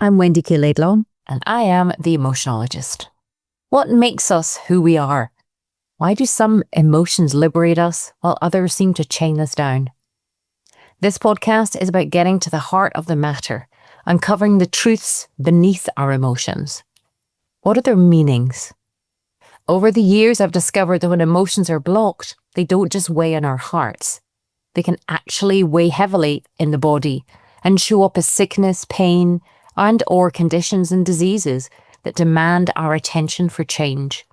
I'm Wendy K Laidlaw. And I am the emotionologist. What makes us who we are? Why do some emotions liberate us while others seem to chain us down? This podcast is about getting to the heart of the matter, uncovering the truths beneath our emotions. What are their meanings? Over the years, I've discovered that when emotions are blocked, they don't just weigh on our hearts. They can actually weigh heavily in the body and show up as sickness, pain, and/or conditions and diseases that demand our attention for change.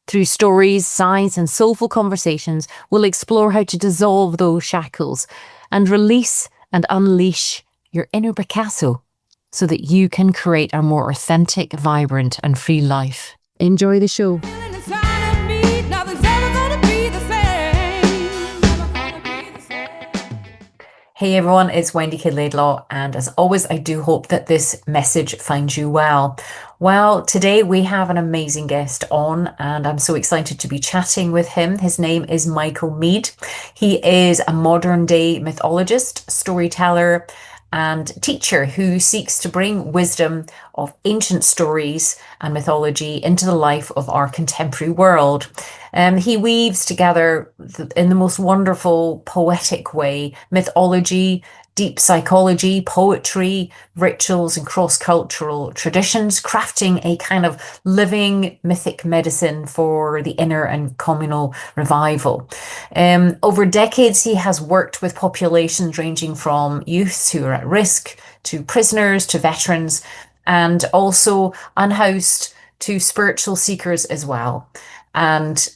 Through stories, science, and soulful conversations, we'll explore how to dissolve those shackles and release and unleash your inner Picasso so that you can create a more authentic, vibrant, and free life. Enjoy the show. Hey everyone, it's Wendy K Laidlaw, and as always, I do hope that this message finds you well. Well, today we have an amazing guest on, and I'm so excited to be chatting with him. His name is Michael Meade. He is a modern day mythologist, storyteller, and teacher who seeks to bring wisdom of ancient stories and mythology into the life of our contemporary world. He weaves together in the most wonderful, poetic way, mythology, deep psychology, poetry, rituals, and cross-cultural traditions, crafting a kind of living mythic medicine for the inner and communal revival. Over decades, he has worked with populations ranging from youths who are at risk, to prisoners, to veterans, and also unhoused to spiritual seekers as well. And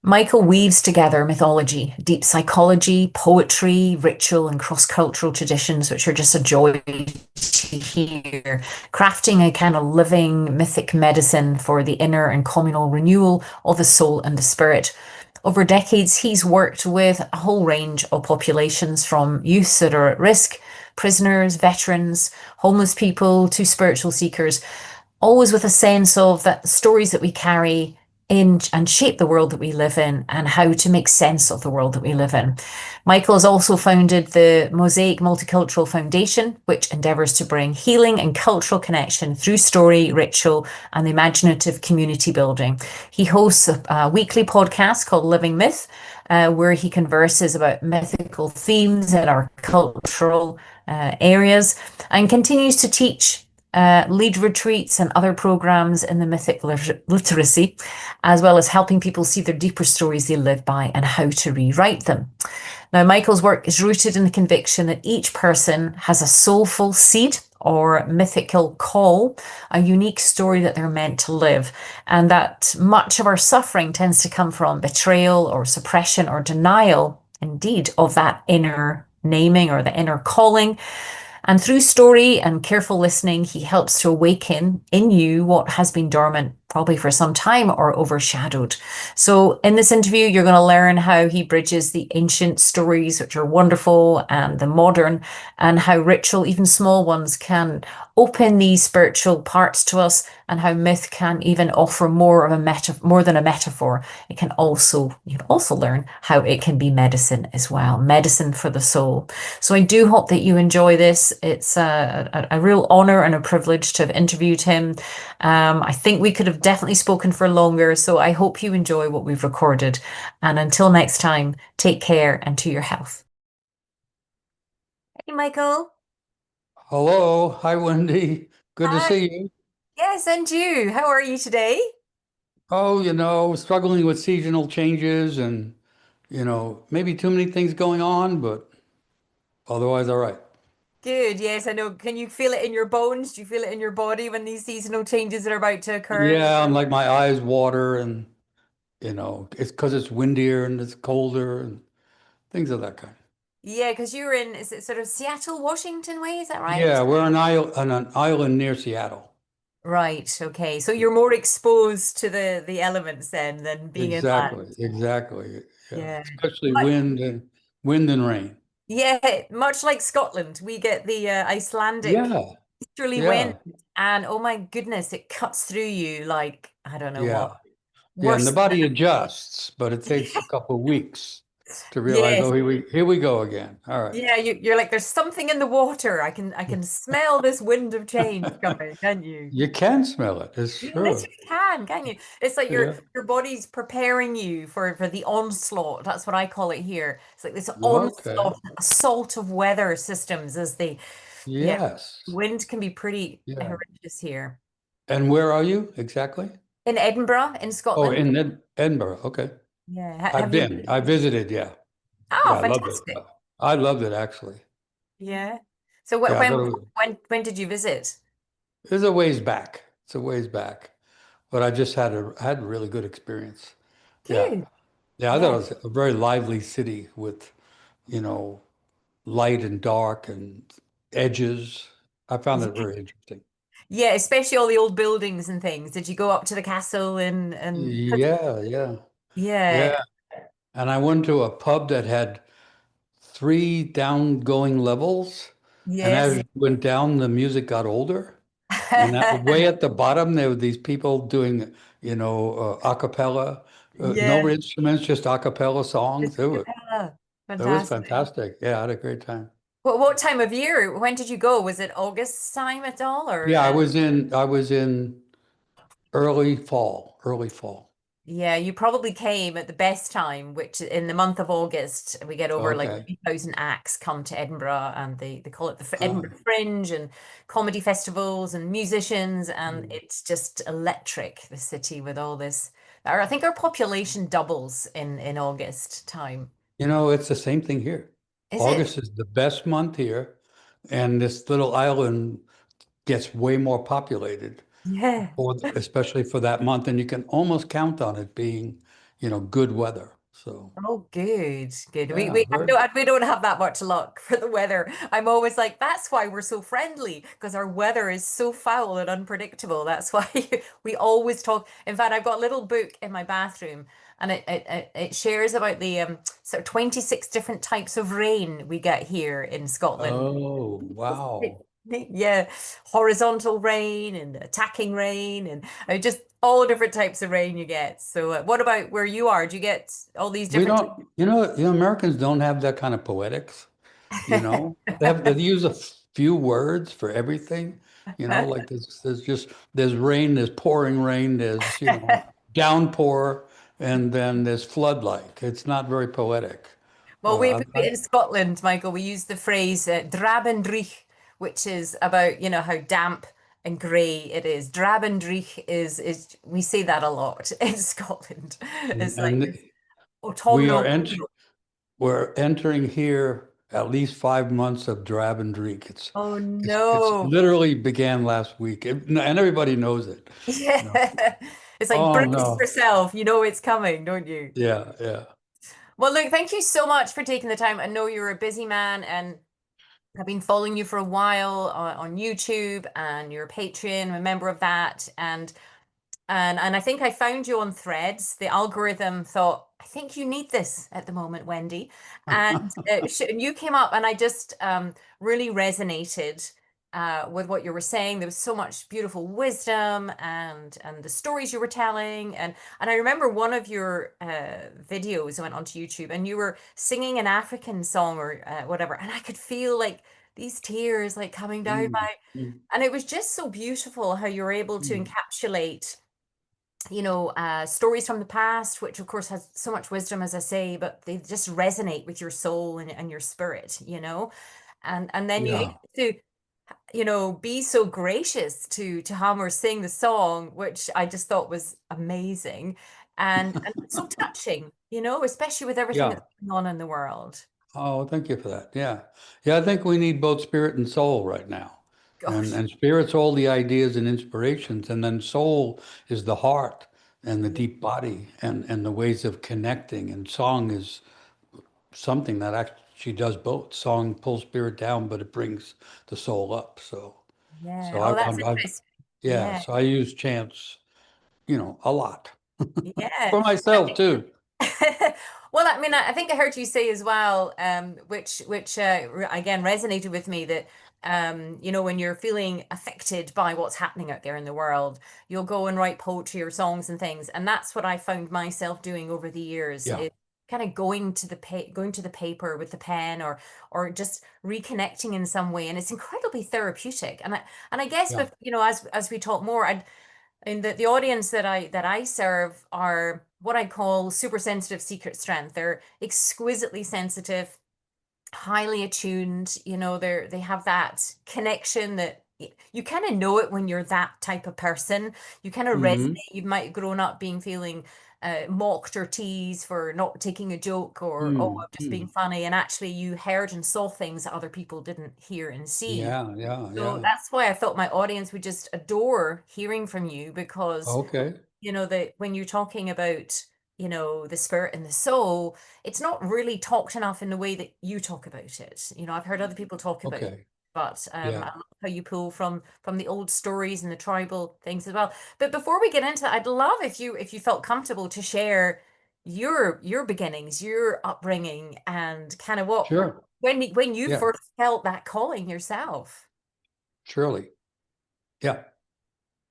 Michael weaves together mythology, deep psychology, poetry, ritual, and cross-cultural traditions, which are just a joy to hear, crafting a kind of living mythic medicine for the inner and communal renewal of the soul and the spirit. Over decades, he's worked with a whole range of populations, from youths that are at risk, prisoners, veterans, homeless people, to spiritual seekers, always with a sense of that stories that we carry in and shape the world that we live in, and how to make sense of the world that we live in. Michael has also founded the Mosaic Multicultural Foundation, which endeavours to bring healing and cultural connection through story, ritual, and imaginative community building. He hosts a weekly podcast called Living Myth, where he converses about mythical themes in our cultural areas, and continues to teach lead retreats and other programs in the mythic literacy, as well as helping people see their deeper stories they live by and how to rewrite them. Now, Michael's work is rooted in the conviction that each person has a soulful seed or mythical call, a unique story that they're meant to live, and that much of our suffering tends to come from betrayal or suppression or denial, indeed, of that inner naming or the inner calling. And through story and careful listening, he helps to awaken in you what has been dormant probably for some time or overshadowed. So in this interview, you're going to learn how he bridges the ancient stories, which are wonderful, and the modern, and how ritual, even small ones, can open these spiritual parts to us, and how myth can even offer more of a more than a metaphor. You can also learn how it can be medicine as well, medicine for the soul. So I do hope that you enjoy this. It's a real honor and a privilege to have interviewed him. I think we could have definitely spoken for longer, so I hope you enjoy what we've recorded. And until next time, take care and to your health. Hey, Michael. Hello. Hi, Wendy. Good to Hi. see you. Yes, and you. How are you today? Oh, struggling with seasonal changes and, maybe too many things going on, but otherwise, all right. Good. Yes, I know. Can you feel it in your bones? Do you feel it in your body when these seasonal changes are about to occur? Yeah, and like my eyes water and, it's because it's windier and it's colder and things of that kind. Yeah, because you were in, is it sort of Seattle, Washington way? Is that right? Yeah, we're on an island near Seattle. Right. Okay. So you're more exposed to the elements then than being inland. Exactly, exactly. Yeah, Yeah. especially But wind and rain. yeah, much like Scotland, we get the Icelandic Yeah, easterly wind, yeah, and oh my goodness, it cuts through you like I don't know what. yeah. Yeah, and the Worse. body adjusts, but it takes a couple of weeks. to realize, Yes. oh, here we go again. All right. Yeah, you're like, there's something in the water. I can smell this wind of change coming, can't you? You can smell it. It's You true. literally can you? It's like your Yeah. your body's preparing you for the onslaught. That's what I call it here. It's like this Okay. onslaught, assault of weather systems as they, yeah, Yes. wind can be pretty Yeah. horrendous here. And where are you exactly? In Edinburgh, in Oh, Scotland. in Edinburgh. Okay. Yeah. I've Have you been. I visited. Yeah. Oh, Yeah. I loved it. fantastic. I loved it actually. Yeah. So Yeah. I thought when did you visit? it was a ways back. It's a ways back, but I just had a really good experience. Yeah. Good. Yeah. I thought Yeah. it was a very lively city with, you know, light and dark and edges. I found it very interesting. Yeah, especially all the old buildings and things. Did you go up to the castle and Yeah. Yeah. yeah. Yeah. And I went to a pub that had three down going levels. And as Yes. you went down, the music got older. And way at the bottom, there were these people doing, a cappella, no Yeah. instruments, just a cappella songs. Just It a was, cappella. it was Fantastic. fantastic. Yeah, I had a great time. What time of year? When did you go? Was it August time at all or Yeah, I was in early fall, early fall. yeah, you probably came at the best time, which in the month of August, we get over like Okay. 3,000 acts come to Edinburgh and they call it the Uh, Edinburgh Fringe and comedy festivals and musicians. And mm. it's just electric, the city with all this. I think our population doubles in August time. It's the same thing here. Is it? August is the best month here, and this little island gets way more populated, Yeah. especially for that month, and you can almost count on it being, good weather. So, Oh, good, good. We yeah, we have no, we don't have that much luck for the weather. I'm always like, that's why we're so friendly because our weather is so foul and unpredictable. That's why we always talk. In fact, I've got a little book in my bathroom, and it shares about the sort of 26 different types of rain we get here in Scotland. oh, wow. Yeah, horizontal rain and attacking rain and just all different types of rain you get. So, what about where you are? Do you get all these We different don't, Americans don't have that kind of poetics, They use a few words for everything, types? like there's rain, there's pouring rain, there's, downpour, and then there's flood-like. It's not very poetic. Well, I, in Scotland, Michael, we use the phrase drab and dreich, which is about, how damp and grey it is. Drab and dreich is we say that a lot in Scotland. It's like and this we are autumnal. ent we're entering here at least 5 months of drab and dreek. Oh It's no. literally began last week, and everybody knows it. You know, Yeah. It's like oh brace no, yourself. You know it's coming, don't you? yeah, yeah. Well, look, thank you so much for taking the time. I know you're a busy man and I've been following you for a while on YouTube and you're a Patreon, I'm a member of that. And I think I found you on Threads. The algorithm thought, I think you need this at the moment, Wendy. And you came up, and I just really resonated with what you were saying. There was so much beautiful wisdom and the stories you were telling. And I remember one of your videos. I went onto YouTube, and you were singing an African song or whatever, and I could feel like these tears like coming down Mm, my. mm, And it was just so beautiful how you're able to mm. encapsulate stories from the past, which of course has so much wisdom, as I say, but they just resonate with your soul and your spirit, and then you Yeah, get to, be so gracious to Hammer sing the song, which I just thought was amazing and so touching, especially with everything yeah. that's going on in the world. Oh, thank you for that. Yeah, yeah. I think we need both spirit and soul right now, and Gosh, and spirit's all the ideas and inspirations, and then soul is the heart and the yeah, deep body and the ways of connecting. And song is something that actually does both. Song pulls spirit down, but it brings the soul up. So, yeah. so Oh, I, that's I'm, I, interesting. yeah. Yeah, So I use chants, a lot yeah. for myself too. Well, I mean, I think I heard you say as well, which again resonated with me that when you're feeling affected by what's happening out there in the world, you'll go and write poetry or songs and things, and that's what I found myself doing over the years. Yeah, kind of going to the paper with the pen, or just reconnecting in some way, and it's incredibly therapeutic. And I guess, Yeah. with as we talk more, and the audience that I serve are what I call super sensitive secret strength. They're exquisitely sensitive, highly attuned. They have that connection that you kind of know it when you're that type of person. You kind of resonate. Hmm. You might have grown up being feeling mocked or teased for not taking a joke, or, oh, I'm just being Mm. funny, and actually you heard and saw things that other people didn't hear and see. Yeah, yeah, So yeah. that's why I thought my audience would just adore hearing from you, because Okay. that when you're talking about, the spirit and the soul, it's not really talked enough in the way that you talk about it. I've heard other people talk about it, Okay. but I Yeah. love how you pull from the old stories and the tribal things as well. But before we get into that, I'd love if you felt comfortable to share your beginnings, your upbringing, and kind of Sure. when you Yeah, first felt that calling yourself. surely. Yeah.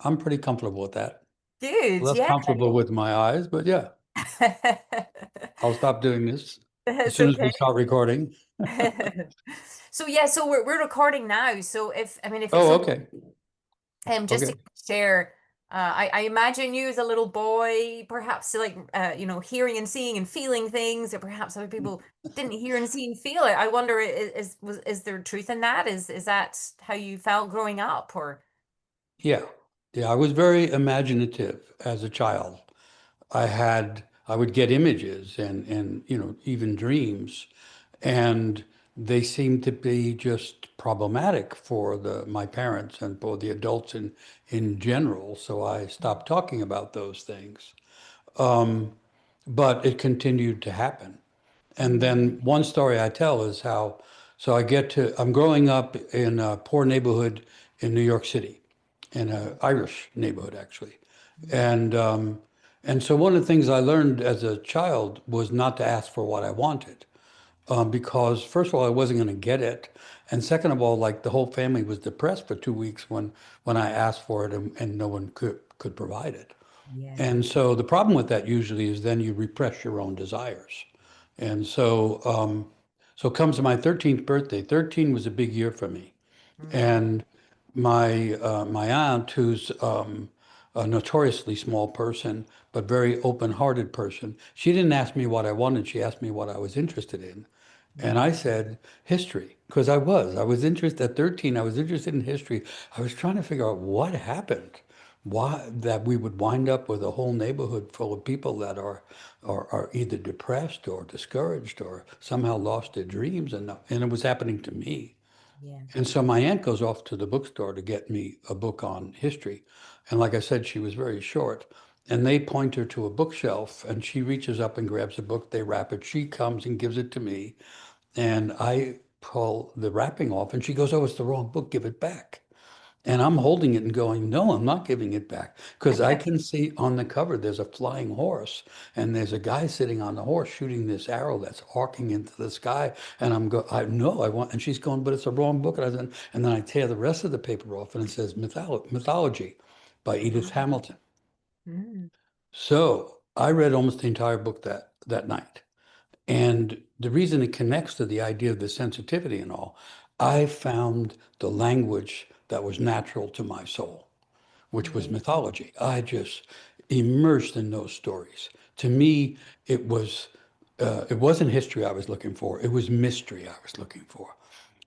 I'm pretty comfortable with that. Good, Less yeah. comfortable with my eyes, but yeah, I'll stop doing this as It's soon as we okay. start recording. So yeah, so we're recording now. So if it's Oh, okay, okay. just to Okay. share, I imagine you as a little boy, perhaps like hearing and seeing and feeling things that perhaps other people didn't hear and see and feel. I wonder, is there truth in that? Is that how you felt growing up, or? Yeah. Yeah, I was very imaginative as a child. I would get images and even dreams, and they seemed to be just problematic for my parents and for the adults in general. So I stopped talking about those things. But it continued to happen. And Mm, then one story I tell is how, so I'm growing up in a poor neighborhood in New York City, in an Irish neighborhood actually. mm, And so one of the things I learned as a child was not to ask for what I wanted, because first of all, I wasn't going to get it. And second of all, like the whole family was depressed for 2 weeks when I asked for it and no one could provide it. yeah. And so the problem with that usually is then you repress your own desires. And so comes to my 13th birthday. 13 was a big year for me. Mm, And my aunt, who's a notoriously small person, but very open-hearted person, she didn't ask me what I wanted. She asked me what I was interested in. And I mm, said history, because I was interested at 13. I was interested in history. I was trying to figure out what happened, why that we would wind up with a whole neighborhood full of people that are either depressed or discouraged or somehow lost their dreams, and it was happening to me. yeah. And so my aunt goes off to the bookstore to get me a book on history. And like I said, she was very short. And they point her to a bookshelf, and she reaches up and grabs a book. They wrap it. She comes and gives it to me. And I pull the wrapping off, and she goes, "Oh, it's the wrong book. Give it back." And I'm holding it and going, "No, I'm not giving it back." Because I can see on the cover there's a flying horse, and there's a guy sitting on the horse shooting this arrow that's arcing into the sky. And I know I want, and she's going, "But it's the wrong book." And then I tear the rest of the paper off, and it says Mythology by Edith Mm, Hamilton. mm, So I read almost the entire book that night. And the reason it connects to the idea of the sensitivity and all, I found the language that was natural to my soul, which was yeah. mythology. I just immersed in those stories. To me, it wasn't history I was looking for. It was mystery I was looking for.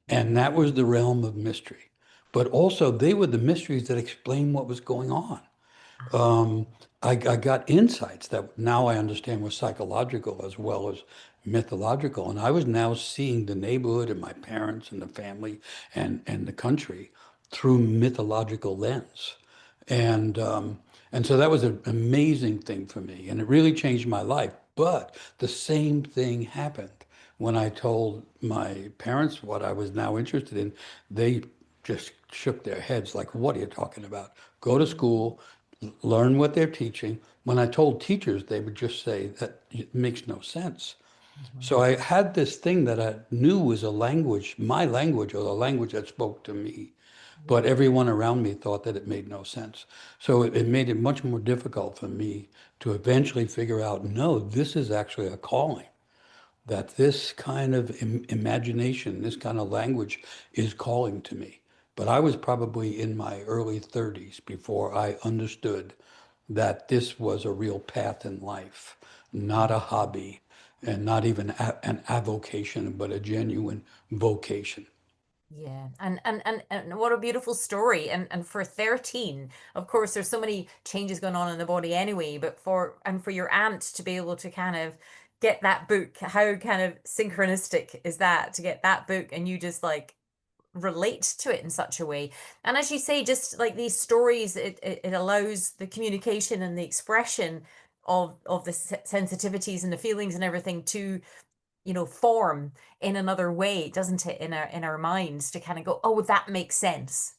And that was the realm of mystery. But also they were the mysteries that explain what was going on. Ah, I got insights that now I understand were psychological as well as mythological. And I was now seeing the neighborhood and my parents and the family and the country through mythological lens. And so that was an amazing thing for me. And it really changed my life. But the same thing happened when I told my parents what I was now interested in. They just shook their heads like, "What are you talking about? Go to mm, school, learn what they're teaching." When I told teachers, they would just say that it makes no sense. mhm, So I had this thing that I knew was a language, my language, or the language that spoke to me. yeah. But everyone around me thought that it made no sense. So it made it much more difficult for me to eventually figure out, no, this is actually a calling. that this kind of imagination, this kind of language is calling to me. But I was probably in my early 30s before I understood that this was a real path in life, not a hobby, and not even an avocation, but a genuine vocation. Yeah, and what a beautiful story. And for 13, of course, there's so many changes going on in the body anyway, but for your aunt to be able to kind of get that book, how kind of synchronistic is that to get that book and you just like relate to it in such a way. And as you say, just like these stories, it allows the communication and the expression of the sensitivities and the feelings and everything to form in another way, doesn't it, in our minds to kind of go, oh, that makes sense.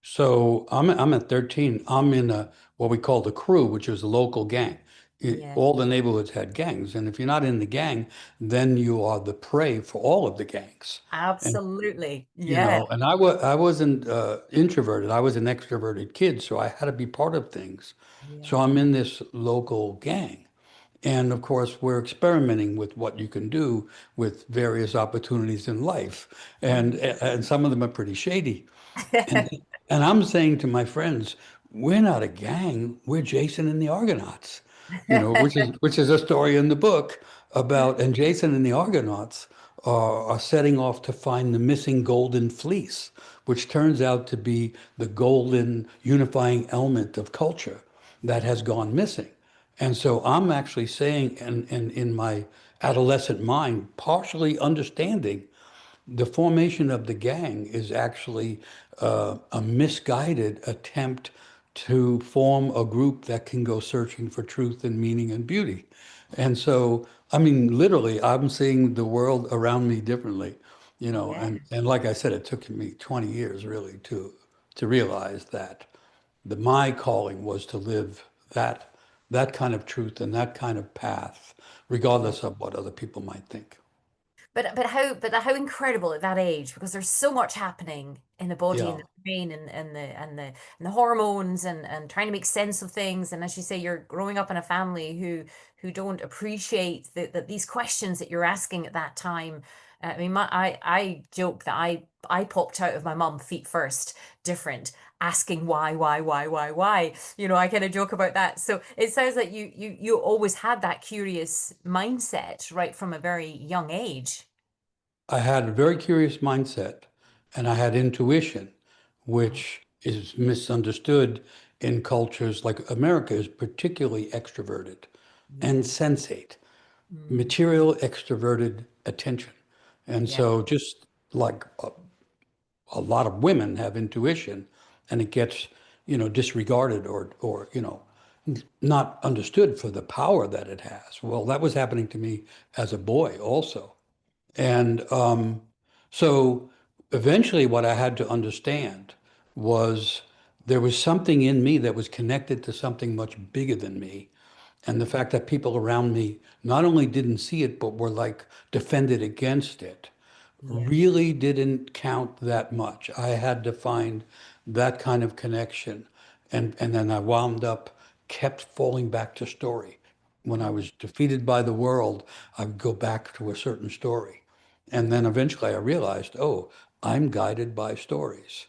So I'm at 13. I'm in a what we call the crew, which is a local gang. Yeah, All the neighborhoods had gangs, and if you're not in the gang, then you are the prey for all of the gangs. And absolutely. Yeah. and I wasn't introverted. I was an extroverted kid, so I had to be part of things. So Yeah. I'm in this local gang. And of course, we're experimenting with what you can do with various opportunities in life. And some of them are pretty shady. And and I'm saying to my friends, we're not a gang, we're Jason and the Argonauts, which is a story in the book about, and Jason and the Argonauts are setting off to find the missing golden fleece, which turns out to be the golden unifying element of culture that has gone missing. And so I'm actually saying, and in my adolescent mind, partially understanding the formation of the gang is actually a misguided attempt to form a group that can go searching for truth and meaning and beauty. And so, I mean, literally, I'm seeing the world around me differently, Yeah. and like I said, it took me 20 years really to realize that my calling was to live that kind of truth and that kind of path, Yeah. regardless of what other people might think. But how incredible at that age, because there's so much happening in the body and Yeah. the brain and the hormones and trying to make sense of things. And as you say, you're growing up in a family who don't appreciate that these questions that you're asking at that time. I mean, I joke that I popped out of my mum feet first, different, asking why. I kind of joke about that. So it sounds like you always had that curious mindset right from a very young age. I had a very curious mindset and I had intuition, Wow. which is misunderstood in cultures like America is particularly extroverted and Yeah. sensate, Mm. material extroverted attention. And Yeah. so just like a lot of women have intuition and it gets, disregarded or not understood for the power that it has. Well, that was happening to me as a boy also. And so eventually, what I had to understand was there was something in me that was connected to something much bigger than me. And the fact that people around me not only didn't see it, but were like defended against it, Yeah. really didn't count that much. I had to find that kind of connection. And then I wound up, kept falling back to story. When I Mm. was defeated by the world, I would go back to a certain story. And then eventually I realized, oh, I'm guided by stories.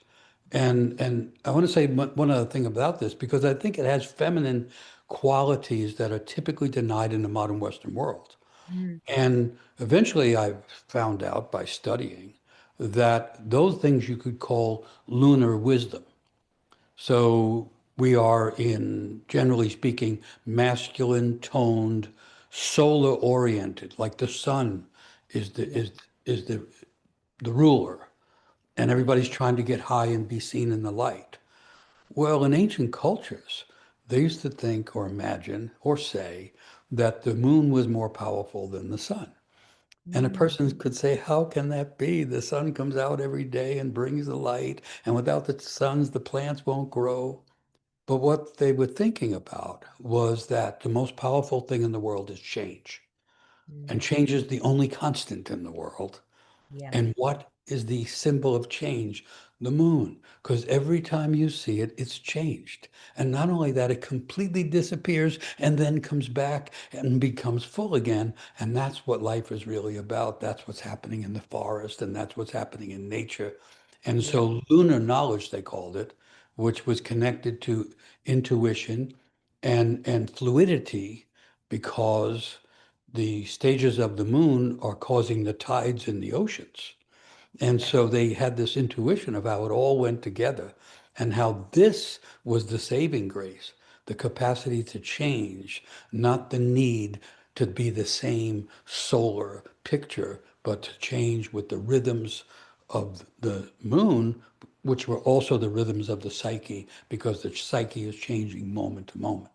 And I want to say one other thing about this, because I think it has feminine qualities that are typically denied in the modern Western world. Mm. And eventually I found out by studying that those things you could call lunar wisdom. So we are in, generally speaking, masculine toned, solar oriented, like the sun is the Yeah. is the ruler, and Yeah. everybody's trying to get high and be seen in the light. Well, in ancient cultures, they used to think or imagine or say that the moon was more powerful than the sun. And a Mm. person could say, how can that be? The sun comes out every day and brings the light, and without the suns, the plants won't grow. But what they were thinking about was that the most powerful thing in the world is change. And Mm. change is the only constant in the world. Yeah. And what is the symbol of change? the moon, because every time you see it, it's changed. And not only that, it completely disappears and then comes back and becomes full again. And that's what life is really about. That's what's happening in the forest, and that's what's happening in nature. And Yeah. so lunar knowledge, they called it, which was connected to intuition and fluidity, because the stages of the moon are causing the tides in the oceans. And Yeah. so they had this intuition of how it all went together and how this was the saving grace, the capacity to change, not the need to be the same solar picture, but to change with the rhythms of the moon, which were also the rhythms of the psyche, because the psyche is changing moment to moment.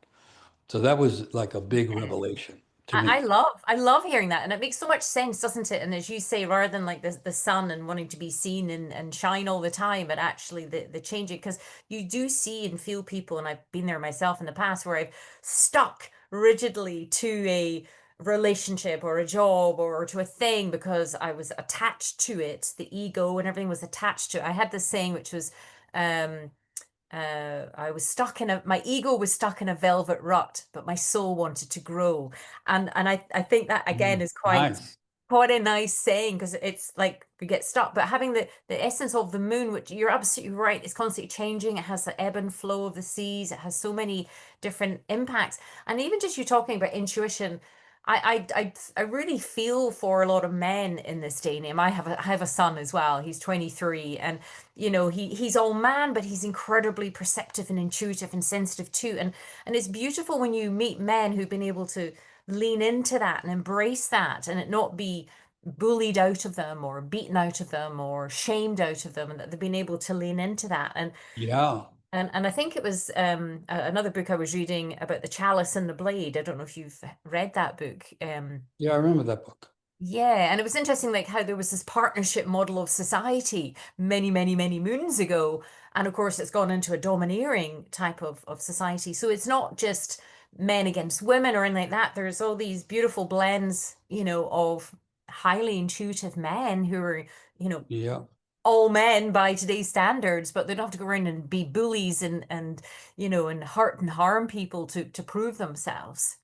So that was like a big Yeah. revelation to I me. love hearing that, and it makes so much sense, doesn't it? And as you say, rather than like the sun and wanting to be seen and shine all the time, but actually the changing, because you do see and feel people, and I've been there myself in the past where I've stuck rigidly to a relationship or a job or to a thing because I was attached to it, the ego and everything was attached to it. I had this saying which was um I was stuck in my ego was stuck in a velvet rut, but my soul wanted to grow. And I think that again Mm. is Nice. quite a nice saying because it's like we get stuck, but having the essence of the moon, which you're absolutely right, it's constantly changing. It has the ebb and flow of the seas. It has so many different impacts. And even just you talking about intuition, I really feel for a lot of men in this day and age. I have a son as well. He's 23, and he's all man, but he's incredibly perceptive and intuitive and sensitive too. And it's beautiful when you meet men who've been able to lean into that and embrace that and it not be bullied out of them or beaten out of them or shamed out of them, and that they've been able to lean into that. Yeah. And I think it was another book I was reading about the chalice and the blade. I don't know if you've read that book. Yeah, I remember that book. Yeah, and it was interesting, like how there was this partnership model of society many, many, many moons ago, and of course it's gone into a domineering type of society. So it's not just men against women or anything like that. There's all these beautiful blends, of highly intuitive men who are, you know, Yeah. all men by today's standards, but they don't have to go around and be bullies and hurt and harm people to prove themselves.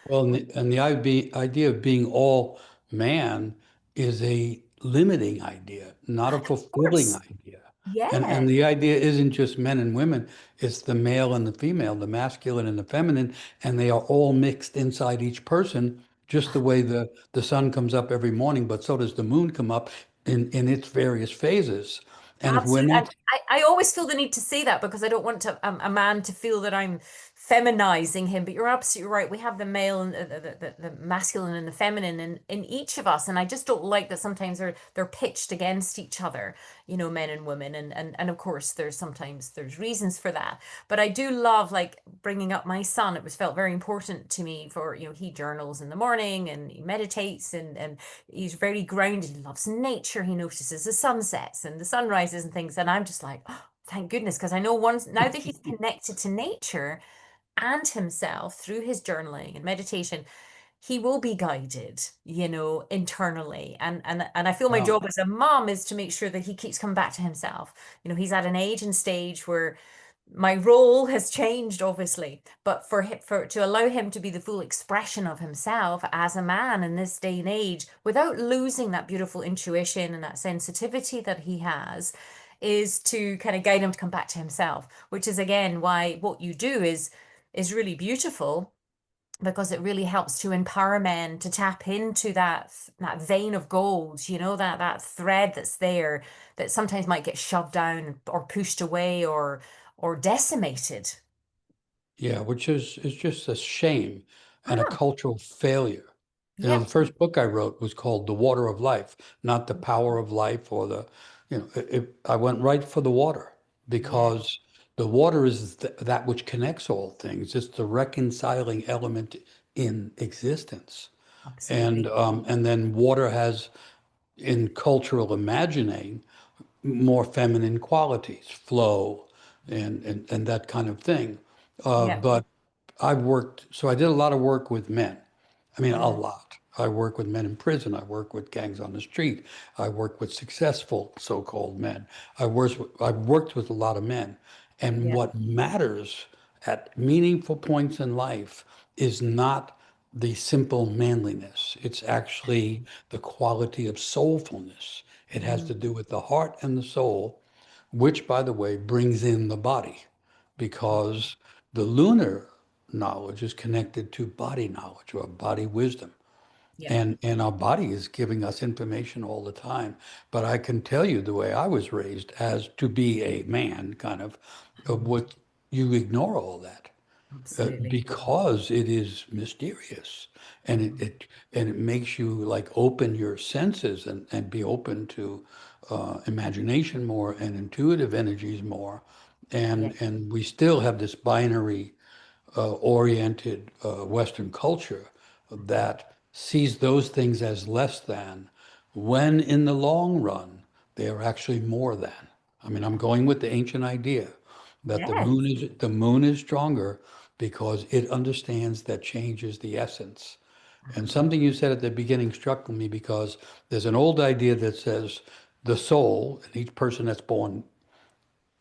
Well, and the idea of being all man is a limiting idea, not a Of fulfilling course. idea. Yeah. And the idea isn't just men and women, it's the male and the female, the masculine and the feminine, and they are all mixed inside each person, just the way the sun comes up every morning, but so does the moon come up in its various phases. And if we're Absolutely. And not, I always feel the need to say that because I don't want a man to feel that I'm feminizing him. But you're absolutely right. We have the male and the masculine and the feminine in each of us. And I just don't like that sometimes they're pitched against each other, men and women. And of course, there's reasons for that. But I do love like bringing up my son. It was felt very important to me for, he journals in the morning and he meditates and he's very grounded. He loves nature. He notices the sunsets and the sunrises and things. And I'm just like, oh, thank goodness, because I know once now that he's connected to nature and himself through his journaling and meditation, he will be guided, internally. And I feel my wow, job as a mom is to make sure that he keeps coming back to himself. He's at an age and stage where my role has changed obviously, but for to allow him to be the full expression of himself as a man in this day and age without losing that beautiful intuition and that sensitivity that he has, is to kind of guide him to come back to himself, which is again why what you do is really beautiful, because it really helps to empower men to tap into that vein of gold, that thread that's there that sometimes might get shoved down or pushed away or decimated. yeah, which is just a shame and a Ah, cultural failure. yeah, The first book I wrote was called The Water of Life, not The Power of Life or I went right for the water, yeah, because the water is that which connects all things. It's the reconciling element in existence. absolutely. And then water has, in cultural imagining, more feminine qualities, flow and that kind of thing. Yeah. But I did a lot of work with men. I mean, a Mm. lot. I work with men in prison. I work with gangs on the street. I work with successful so-called men. I've worked with a lot of men. And Yeah. what matters at meaningful points in life is not the simple manliness. It's actually the quality of soulfulness. It has Mm, to do with the heart and the soul, which, by the way, brings in the body, yeah. because the lunar knowledge is connected to body knowledge or body wisdom. Yeah. And our body is giving us information all the time. But I can tell you the way I was raised as to be a man, kind of Mm, what you ignore all that absolutely. because it is mysterious and Mm, it makes you like open your senses and be open to imagination more and intuitive energies more. yeah. And we still have this binary oriented Western culture Mhm. that sees those things as less than, when in the long run, they are actually more than. I mean, I'm going with the ancient idea that Yes. the moon is stronger because it understands that change is the essence. And Uh-huh. something you said at the beginning struck me because there's an old idea that says the soul, and each person that's born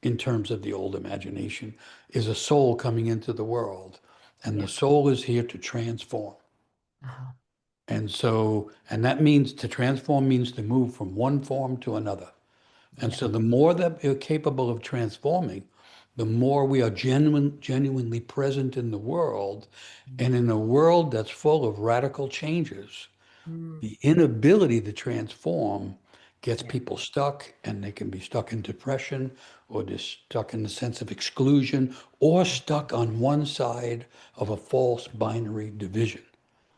in terms of the old imagination, is a soul coming into the world. And Yeah. the soul is here to transform. Uh-huh. And that means to transform means to move from one form to another. And Yeah. so the more that we're capable of transforming, the more we are genuinely present in the world. Mm, And in a world that's full of radical changes, mm, the inability to transform gets yeah. people stuck, and they can be stuck in depression or just stuck in the sense of exclusion or stuck on one side of a false binary division.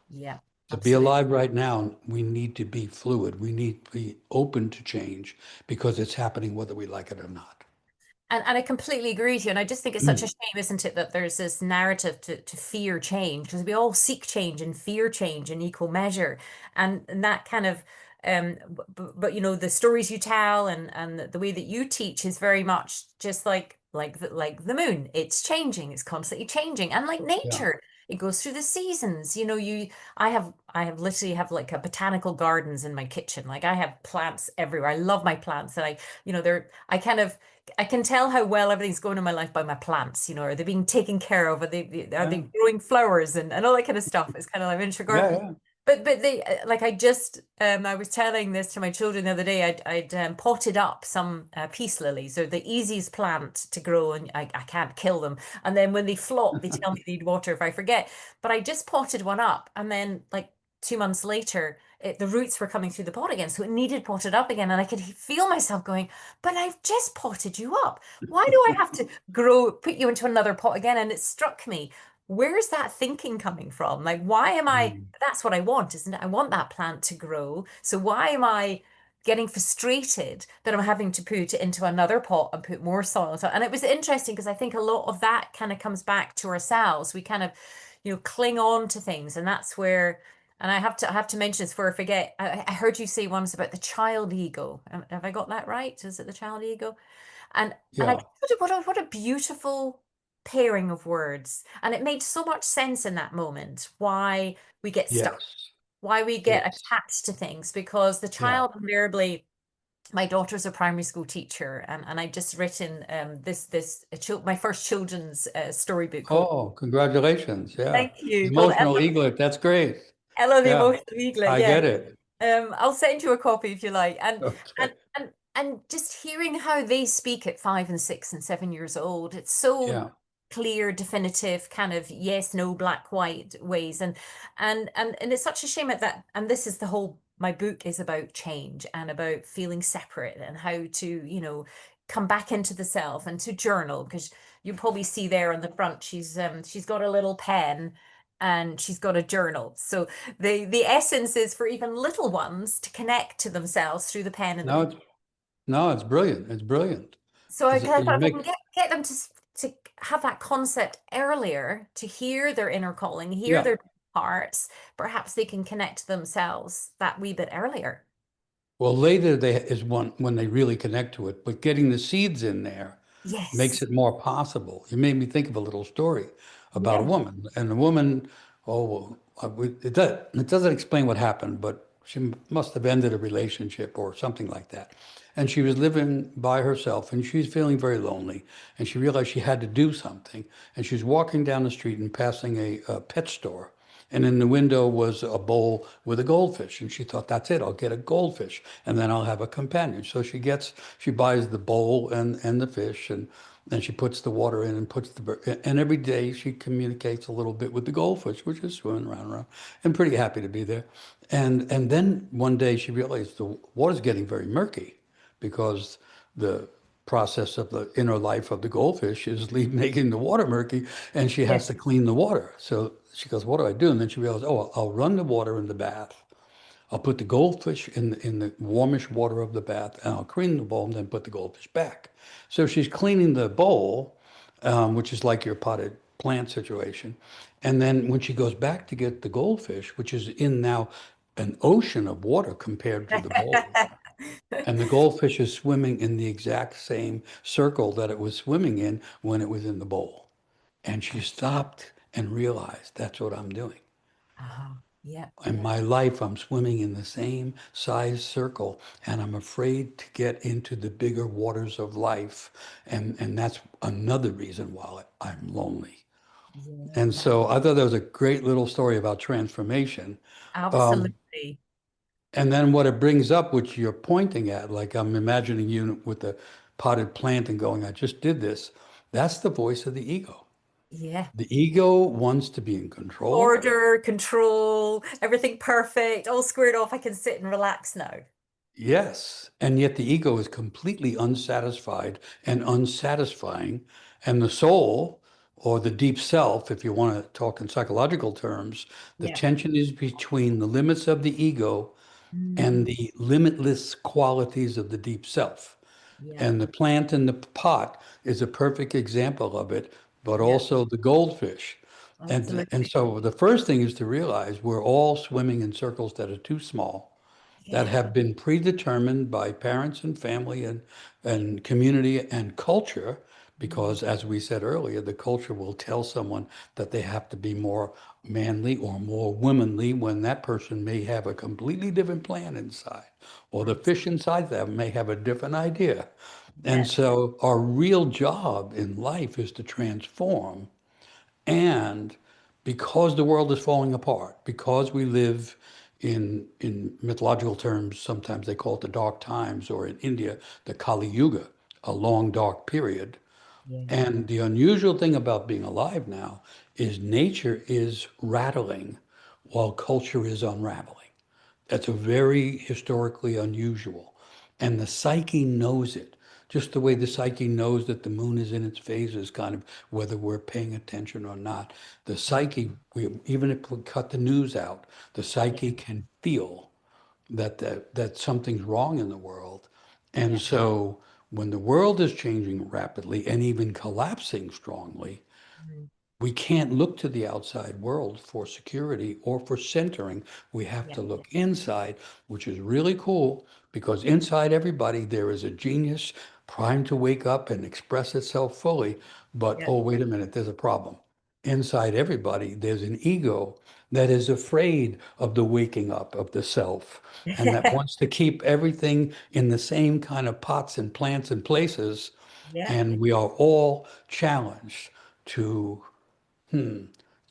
Yeah. To be Absolutely. alive right now, we need to be fluid. We need to be open to change because it's happening whether we like it or not. And I completely agree with you. And I just think it's such a shame, isn't it, that there's this narrative to fear change, because we all seek change and fear change in equal measure. And that kind of but you know, the stories you tell and the way that you teach is very much just like the moon. It's changing, it's constantly changing. And like Yeah. nature, it goes through the seasons. You know, I have literally have like a botanical gardens in my kitchen. Like I have plants everywhere. I love my plants. And I kind of I can tell how well everything's going in my life by my plants, are they being taken care of? Are they Yeah. growing flowers and all that kind of stuff? It's kind of like miniature Yeah. garden. Yeah. But they like I was telling this to my children the other day. I'd potted up some peace lilies. They're the easiest plant to grow, and I can't kill them. And then when they flop, they tell me they need water if I forget. But I just potted one up, and then like 2 months later, the roots were coming through the pot again, so it needed potted up again, and I could feel myself going, "But I've just potted you up. Why do I have to put you into another pot again?" And it struck me, where's that thinking coming from? Like, why am I? Mm. That's what I want, isn't it? I want that plant to grow. So why am I getting frustrated that I'm having to put it into another pot and put more soil into it? And it was interesting because I think a lot of that kind of comes back to ourselves. We kind of, cling on to things, and that's where. And I have to mention this before I forget. I heard you say once about the child ego. Have I got that right? Is it the child ego? And I Yeah. thought, what a beautiful pairing of words. And it made so much sense in that moment why we get stuck, Yes. why we get It's, attached to things, because the yeah. child invariably. My daughter's a primary school teacher, and I just written my first children's storybook called. Oh, congratulations. Yeah. Thank you. Called Emotional eaglet. That's great. Ella the Yeah. Emotional Eaglet. I Yeah. get it. I'll send you a copy if you like. And Okay. and and just hearing how they speak at 5 and 6 and 7 years old, it's so Yeah. clear, definitive, kind of yes, no, black, white ways. And it's such a shame at that. And this is the whole my book is about change and about feeling separate and how to, come back into the self and to journal, because you probably see there on the front she's got a little pen and she's got a journal. So the essence is for even little ones to connect to themselves through the pen and the No, paper. no, it's brilliant. It's brilliant. So I thought You if I can make, get them to have that concept earlier, to hear their inner calling, hear yeah. their hearts, perhaps they can connect to themselves that wee bit earlier. Well, later they is one when they really connect to it, but getting the seeds in there makes Yes. it more possible. You made me think of a little story about a Yeah. woman, and the woman Oh, well, it doesn't explain what happened, but she must have ended a relationship or something like that. And she was living by herself and she was feeling very lonely. And she realized she had to do something. And she was walking down the street and passing a pet store. And in the window was a bowl with a goldfish. And she thought, that's it, I'll get a goldfish and then I'll have a companion. So she buys the bowl and the fish and she puts the water in and and every day she communicates a little bit with the goldfish, which is swimming around and pretty happy to be there. And then one day she realized the water's getting very murky because the process of the inner life of the goldfish is making the water murky and she has Yes. to clean the water. So she goes, what do I do? And then she realized, oh, I'll run the water in the bath. I'll put the goldfish in the warmish water of the bath and I'll clean the bowl and then put the goldfish back. So she's cleaning the bowl, which is like your potted plant situation. And then when she goes back to get the goldfish, which is in now an ocean of water compared to the bowl, and the goldfish is swimming in the exact same circle that it was swimming in when it was in the bowl. And she stopped and realized that's what I'm doing. Yeah. In my life, I'm swimming in the same size circle, and I'm afraid to get into the bigger waters of life. And that's another reason why I'm lonely. And Yeah. so I thought that was a great little story about transformation. Um, Absolutely. and then what it brings up, which you're pointing at, like I'm imagining you with the potted plant and going, I just did this. That's the voice of the ego. Yeah. The ego wants to be in control. Order, control, everything perfect, all squared off. I can sit and relax now. Yes, and yet the ego is completely unsatisfied and unsatisfying. And the soul, or the deep self, if you want to talk in psychological terms, the Yeah. tension is between the limits of the ego and Mm, the limitless qualities of the deep self. yeah. And the plant in the pot is a perfect example of it, but Yeah. also the goldfish. And Absolutely. so the first thing is to realize we're all swimming in circles that are too small that Yeah. have been predetermined by parents and family and community and culture, Mm, because as we said earlier, the culture will tell someone that they have to be more manly or more womanly when that person may have a completely different plan inside, or the fish absolutely. inside them may have a different idea. And Yeah. so our real job in life is to transform and because the world is falling apart, because we live in mythological terms, sometimes they call it the dark times, or in India, the Kali Yuga, a long dark period. Yeah. And the unusual thing about being alive now is nature is rattling while culture is unraveling. That's a very historically unusual. And the psyche knows it, just the way Yeah. the psyche knows that the moon is in its phases, kind of whether we're paying attention or not. The psyche, even if we cut the news out, the Yeah. psyche can feel that something's wrong in the world. And Yeah. so when the world is changing rapidly and even collapsing strongly, Mm, we can't look to the outside world for security or for centering. We have yeah. to look inside, which is really cool because inside everybody there is a genius primed to wake up and express itself fully. But Yeah. oh, wait a minute, there's a problem. Inside everybody, there's an ego that is afraid of the waking up of the self and that wants to keep everything in the same kind of pots and plants and places. Yeah. And we are all challenged to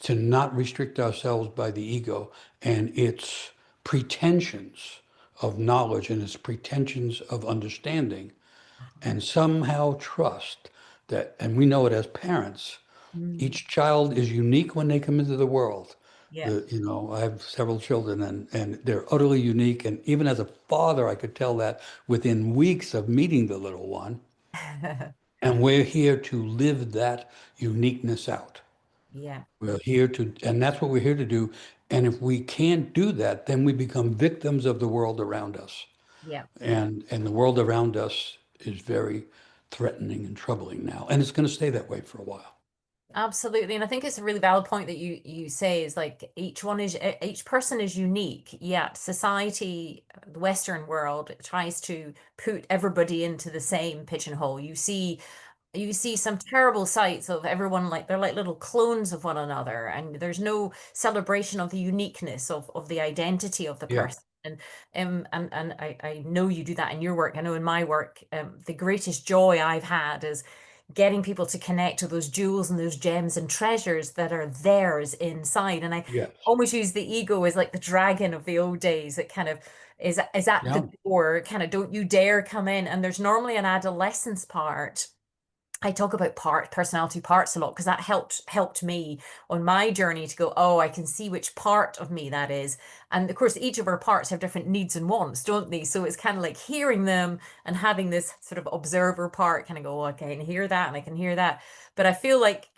to not restrict ourselves by the ego and its pretensions of knowledge and its pretensions of understanding, and somehow trust that, and we know it as parents, Mm, each child is unique when they come into the world. yeah. I have several children and they're utterly unique. And even as a father, I could tell that within weeks of meeting the little one. And we're here to live that uniqueness out. Yeah. We're here to, and that's what we're here to do. And if we can't do that, then we become victims of the world around us. Yeah. And the world around us is very threatening and troubling now. And it's going to stay that way for a while. Absolutely. And I think it's a really valid point that you say is like each person is unique, yet society, the Western world tries to put everybody into the same pigeonhole. You see you see some terrible sights of everyone like they're like little clones of one another, and there's no celebration of the uniqueness of the identity of the Yeah, person. And I know you do that in your work. I know in my work, the greatest joy I've had is getting people to connect to those jewels and those gems and treasures that are theirs inside. And I yes, almost use the ego as like the dragon of the old days. It kind of is at the yeah, door, kind of don't you dare come in. And there's normally an adolescence part. I talk about personality parts a lot because that helped me on my journey to go, oh, I can see which part of me that is. And of course, each of our parts have different needs and wants, don't they? So it's kind of like hearing them and having this sort of observer part kind of go, oh, I can hear that and I can hear that. But I feel like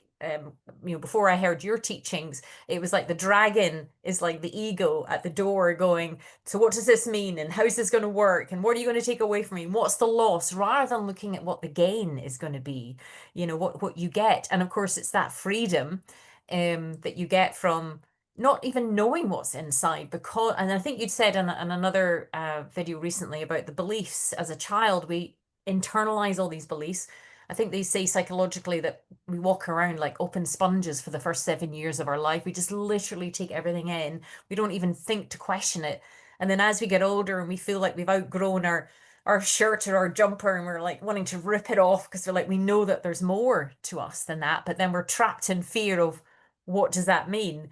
before I heard your teachings, it was like the dragon is like the ego at the door going, so what does this mean? And how's this going to work? And what are you going to take away from me? And what's the loss? Rather than looking at what the gain is going to be, what you get. And of course, it's that freedom that you get from not even knowing what's inside. Because, and I think you'd said in another video recently about the beliefs as a child, we internalize all these beliefs. I think they say psychologically that we walk around like open sponges for the first 7 years of our life. We just literally take everything in. We don't even think to question it. And then as we get older and we feel like we've outgrown our shirt or our jumper and we're like wanting to rip it off because we're like we know that there's more to us than that, but then we're trapped in fear of what does that mean?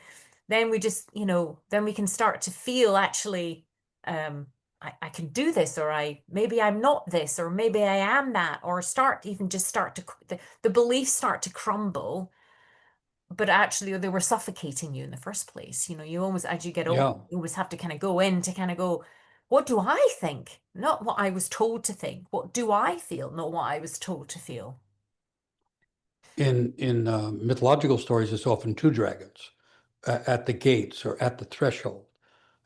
Then we just, then we can start to feel actually I can do this, or maybe I'm not this, or maybe I am that, or start to the beliefs start to crumble, but actually they were suffocating you in the first place. You almost, as you get older, yeah. you always have to kind of go in to kind of go, what do I think? Not what I was told to think. What do I feel? Not what I was told to feel. In mythological stories, it's often two dragons at the gates or at the threshold.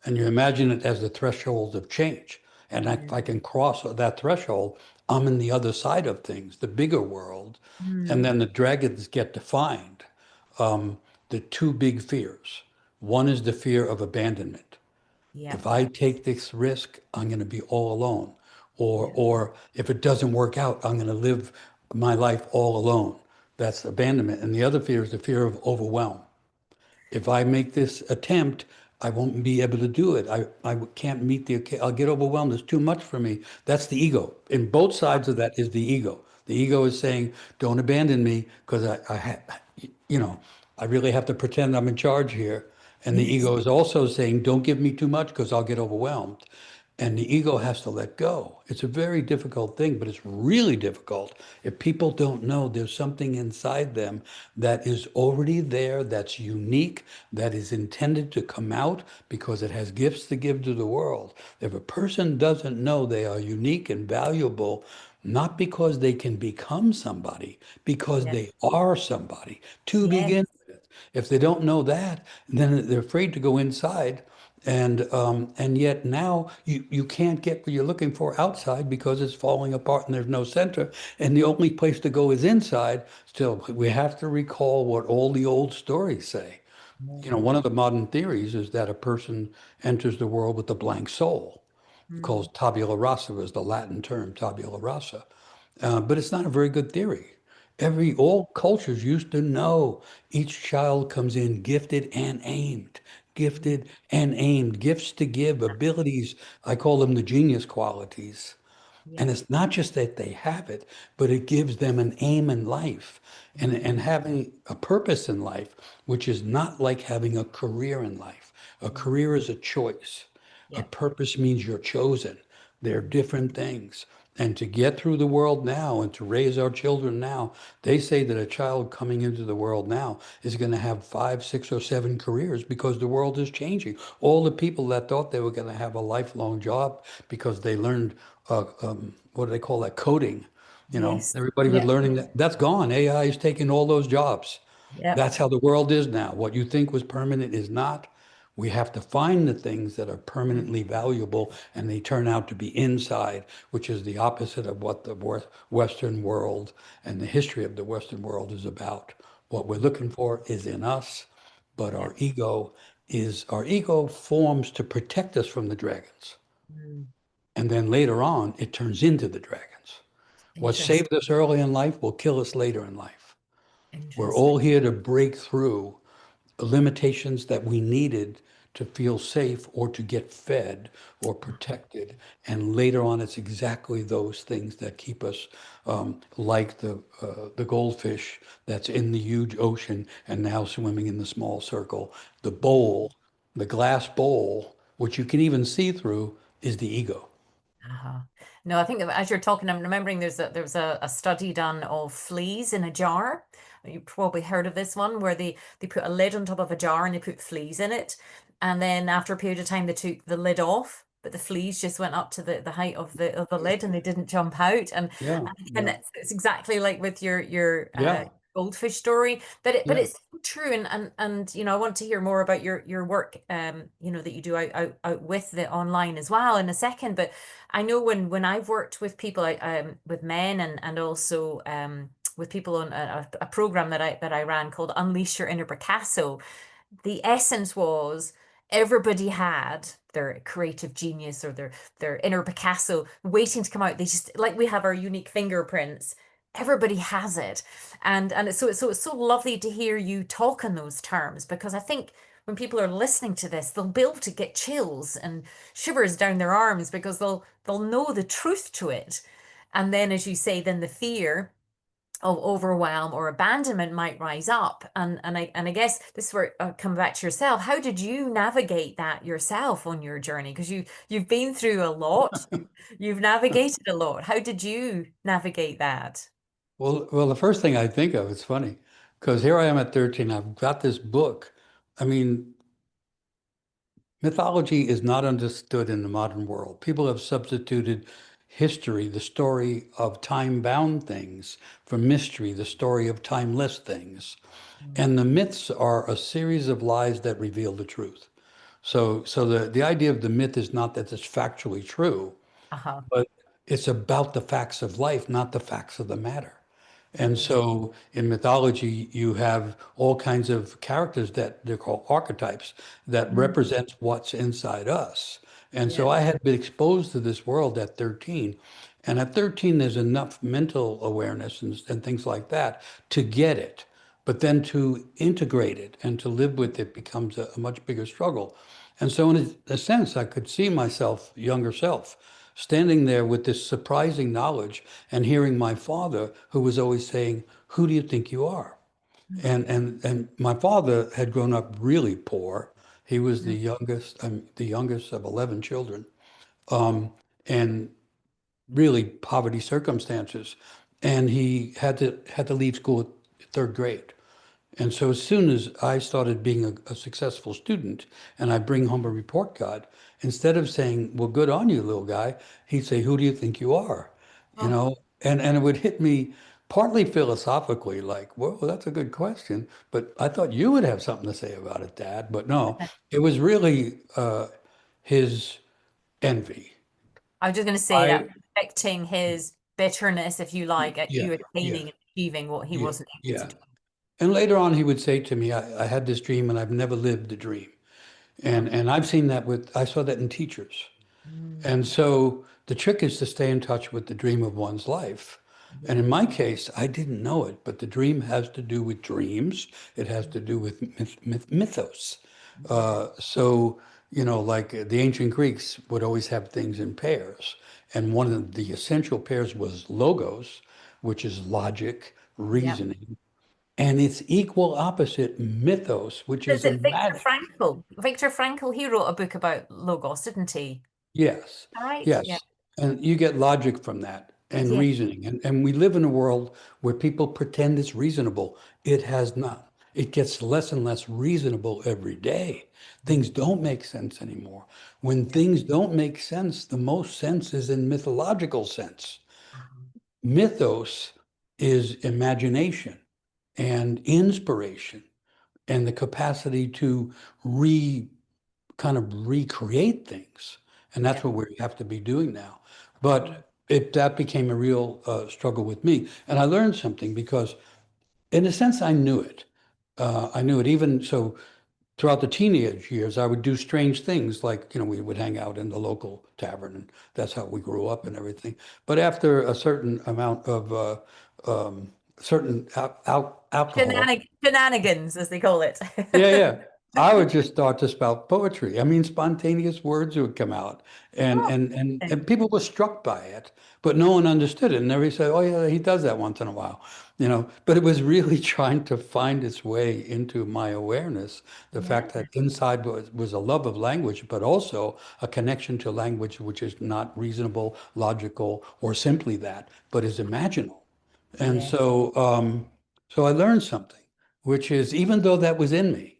And you imagine it as the threshold of change. And if I Mm, can cross that threshold, I'm in the other side of things, the bigger world. And mm, then the dragons get defined. Um, the two big fears. One is the fear of abandonment. yeah, If I take this risk, I'm going to be all alone. yeah, Or if it doesn't work out, I'm going to live my life all alone. That's abandonment. And the other fear is the fear of overwhelm. If I make this attempt, I won't be able to do it. I can't meet I'll get overwhelmed. It's too much for me. That's the ego. And both sides of that is the ego. The ego is saying, don't abandon me because you know, I really have to pretend I'm in charge here. And the yes, ego is also saying, don't give me too much because I'll get overwhelmed. And the ego has to let go. It's a very difficult thing, but it's really difficult if people don't know there's something inside them that is already there, that's unique, that is intended to come out because it has gifts to give to the world. If a person doesn't know they are unique and valuable, not because they can become somebody, because yeah, they are somebody to yes, begin with. If they don't know that, then they're afraid to go inside and yet now you can't get what you're looking for outside because it's falling apart and there's no center. And the only place to go is inside. Still, we have to recall what all the old stories say. You know, mm, one of the modern theories is that a person enters the world with a blank soul. It calls mm, tabula rasa was the Latin term, tabula rasa. But it's not a very good theory. All cultures used to know each child comes in mm, gifted and aimed, gifts to give, abilities. I call them the genius qualities. yeah, And it's not just that they have it, but it gives them an aim in life and mm, having a purpose in life, which is not like having a career in life. A mm, career is a choice. A yeah, purpose means you're chosen. They're mm, different things. And to get through the world now and to raise our children now, they say that a child coming into the world now is going to have 5, 6, or 7 careers because the world is changing. All the people that thought they were going to have a lifelong job because they learned, what do they call that, coding. You know, yes, everybody was yeah, learning that. That's gone. AI is taking all those jobs. yeah, That's how the world is now. What you think was permanent is not. We have to find the things that are mm, permanently valuable, and they turn out to be inside, which is the opposite of what the Western world and the history of the Western world is about. What we're mm, looking for is in us, but yeah, our ego forms to protect us from the dragons. mm, And then later on, it turns into the dragons. What Interesting. saved us early in life will kill us later in life. We're Interesting. all here to break through limitations that we needed to feel safe or to get fed or protected. And later on, it's exactly those things that keep us like the goldfish that's in the huge ocean and now swimming in the small circle. The bowl, the glass bowl, which you can even see through, is the ego. Uh-huh. No, I think as you're talking, I'm remembering there's a study done of fleas in a jar. You probably heard of this one where they put a lid on top of a jar and they put fleas in it. And then after a period of time they took the lid off, but the fleas just went up to the height of the lid and they didn't jump out. Yeah, And yeah, it's exactly like with your yeah, goldfish story. But yeah. it's so true, and I want to hear more about your work that you do out with the online as well in a second. But I know when I've worked with people, with men and also with people on a program that I ran called Unleash Your Inner Picasso. The essence was everybody had their creative genius or their inner Picasso waiting to come out. They just like we have our unique fingerprints. Everybody has it, and it's so lovely to hear you talk in those terms because I think when people are listening to this, they'll be able to get chills and shivers down their arms because they'll know the truth to it. And then, as you say, then the fear of overwhelm or abandonment might rise up. And I guess this is where come back to yourself. How did you navigate that yourself on your journey? Because you've been through a lot. You've navigated a lot. How did you navigate that? Well, the first thing I think of, it's funny, because here I am at 13, I've got this book. I mean, mythology is not understood in the modern world. People have substituted history, the story of time-bound things, for mystery, the story of timeless things. And the myths are a series of lies that reveal the truth. So the idea of the myth is not that it's factually true, Uh-huh. but it's about the facts of life, not the facts of the matter. And Yeah. so in mythology, you have all kinds of characters that they're called archetypes that Mm. represents what's inside us. And Yeah. so I had been exposed to this world at 13. And at 13, there's enough mental awareness and things like that to get it. But then to integrate it and to live with it becomes a much bigger struggle. And so in a sense, I could see myself, younger self, standing there with this surprising knowledge and hearing my father, who was always saying, "Who do you think you are?" And my father had grown up really poor. He was Mm. the youngest of 11 children, and really poverty circumstances. And he had to leave school at third grade. And so as soon as I started being a successful student and I bring home a report card, instead of saying, "Well, good on you, little guy," he'd say, "Who do you think you are?" You Oh. know, and it would hit me partly philosophically, like, "Well, that's a good question, but I thought you would have something to say about it, Dad." But no, it was really his envy. I was just going to say that I, projecting his bitterness, if you like, at yeah, you yeah, attaining and achieving what he yeah, wasn't able to yeah. do. And later on, he would say to me, I had this dream and I've never lived the dream. And I've seen that I saw that in teachers. Mm. And so the trick is to stay in touch with the dream of one's life. And Yeah. in my case, I didn't know it, but the dream has to do with dreams. It has to do with mythos. Yeah. Like the ancient Greeks would always have things in pairs. And one of the essential pairs was logos, which is logic, Yeah. reasoning, and its equal opposite, mythos, which Is is it Viktor imagine. Frankl? Viktor Frankl, he wrote a book about logos, didn't he? Yes, All right. Yeah. yes. And you get logic from that and Yeah. reasoning. And we live in a world where people pretend it's reasonable. It has not. It gets less and less reasonable every day. Things Mm. don't make sense anymore. When Yeah. things don't make sense, the most sense is in mythological sense. Um, Mythos is imagination and inspiration and the capacity to re kind of recreate things. And that's yeah. what we have to be doing now. Um, But that became a real struggle with me. And I learned something because, in a sense, I knew it. I knew it even so. throughout the teenage years, I would do strange things like, we would hang out in the local tavern, and that's how we grew up and everything. But after a certain amount of certain alcohol, Shenanigans, as they call it. yeah, yeah. I would just start to spout poetry. I mean, spontaneous words would come out, and Oh, and and and people were struck by it, but no one understood it. And everybody said, "Oh yeah, he does that once in a while," But it was really trying to find its way into my awareness. The yeah, fact that inside was a love of language, but also a connection to language which is not reasonable, logical, or simply that, but is imaginal. And yeah, so I learned something, which is even though that was in me,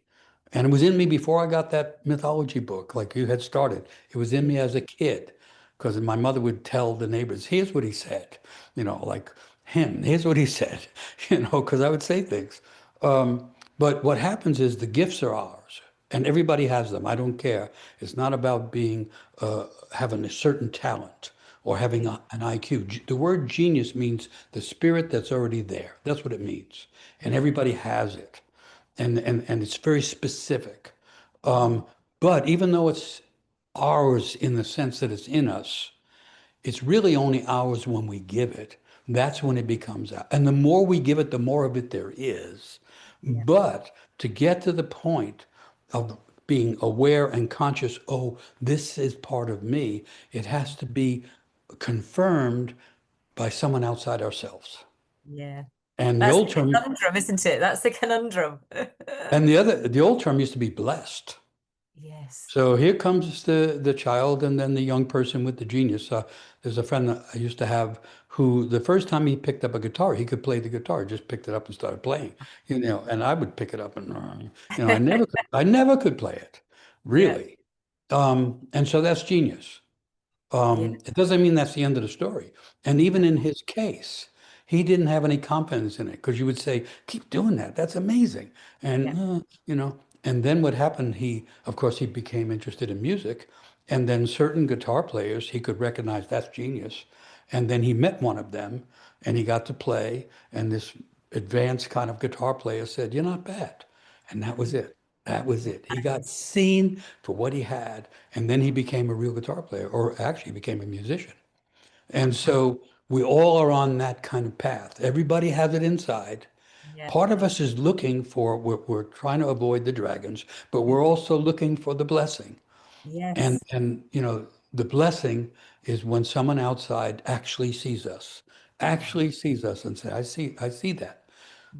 and it was in me before I got that mythology book, like you had started, it was in yeah, me as a kid, because my mother would tell the neighbors, here's what he said, like him, here's what he said, because I would say things. But what happens is the gifts are ours, and everybody has them. I don't care. It's not about having a certain talent or having an IQ. The word genius means the spirit that's already there. That's what it means. And yeah, everybody has it. And it's very specific. yeah, But even though it's ours in the sense that it's in us, it's really only ours when we give it. That's when it becomes out. And the more we give it, the more of it there is. yeah, But to get to the point of being aware and conscious, oh, this is part of me, it has to be confirmed by someone outside ourselves. yeah. And the That's old the term, conundrum, isn't it? That's the conundrum. the old term used to be blessed. Yes. So here comes the child and then the young person with the genius. There's a friend that I used to have who the first time he picked up a guitar, he could play the guitar, just picked it up and started playing, and I would pick it up and, I never could play it, Yeah, really. And so that's genius. yeah, It doesn't mean that's the end of the story. And even no, in his case, he didn't have any confidence in it because you would say, keep doing that. That's amazing. yeah, And, and then what happened, of course, he became interested in music. And then certain guitar players, he could recognize that's genius. And then he met one of them and he got to play. And this advanced kind of guitar player said, you're not bad. And that was it. That was it. He got nice. seen for what he had, and then he became a real guitar player, or actually became a musician. And Fantastic. so we all are on that kind of path. Everybody has it inside. Yeah, Part of us is looking for, we're trying to avoid the dragons, but we're also looking for the blessing. And yes. and you know, the blessing is when someone outside Yeah, actually sees us and say, I see that.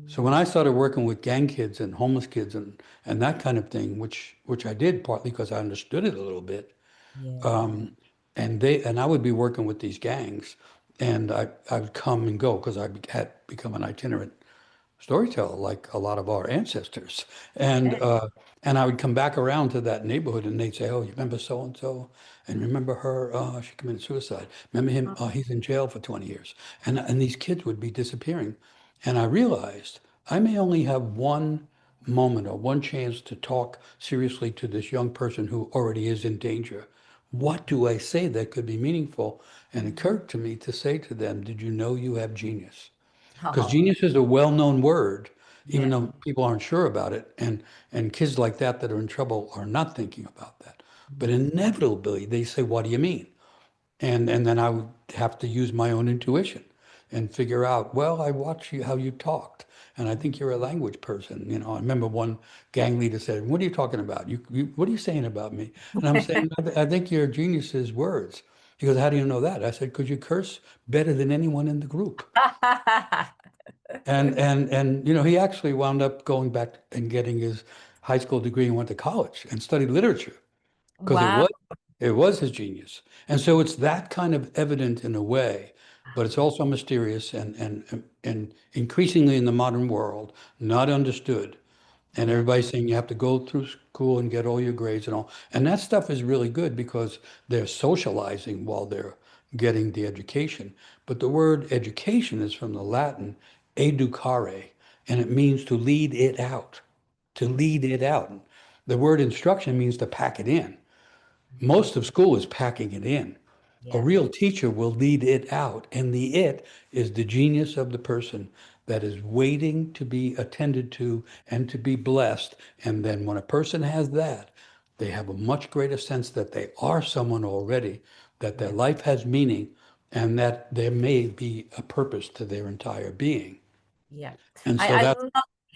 So when yeah, I started working with gang kids and homeless kids and that kind of thing, which I did partly because I understood it a little bit, yeah. um, and I would be working with these gangs, and I would come and go because had become an itinerant storyteller like a lot of our ancestors, and Yeah. uh, and I would come back around to that neighborhood, and they'd say, "Oh, you remember so and so, and remember her? She committed suicide. Remember him? Oh, he's in jail for 20 years." And these kids would be disappearing, and I realized I may only have one moment or one chance to talk seriously to this young person who already is in danger. What do I say that could be meaningful? And it occurred to me to say to them, "Did you know you have genius?" Because Oh, genius is a well-known word, even yeah, though people aren't sure about it, and kids like that are in trouble are not thinking about that. But yeah, inevitably, they say, "What do you mean?" And then I would have to use my own intuition and figure out, well, I watch you how you talked, and I think you're a language person. I remember one gang leader said, "What are you talking about? What are you saying about me?" And I'm saying, I think your genius is words." He goes, "How do you know that?" I said, "Because you curse better than anyone in the group." And he actually wound up going back and getting his high school degree and went to college and studied literature because Wow. it was his genius. And so it's that kind of evident in a way, but it's also mysterious and increasingly in the modern world, not understood. And Yeah, everybody's saying you have to go through school and get all your grades and all. And that stuff is really good because they're socializing while they're getting the education. But the word education is from the Latin educare, and it means to lead it out, to lead it out. The word instruction means to pack it in. Most of school is packing it in. A yeah, real teacher will lead it out, and the it is the genius of the person that is waiting to be attended to and to be blessed. And then when a person has that, they have a much greater sense that they are someone already, that their Yeah. life has meaning, and that there may be a purpose to their entire being. Yeah. And I, so I that,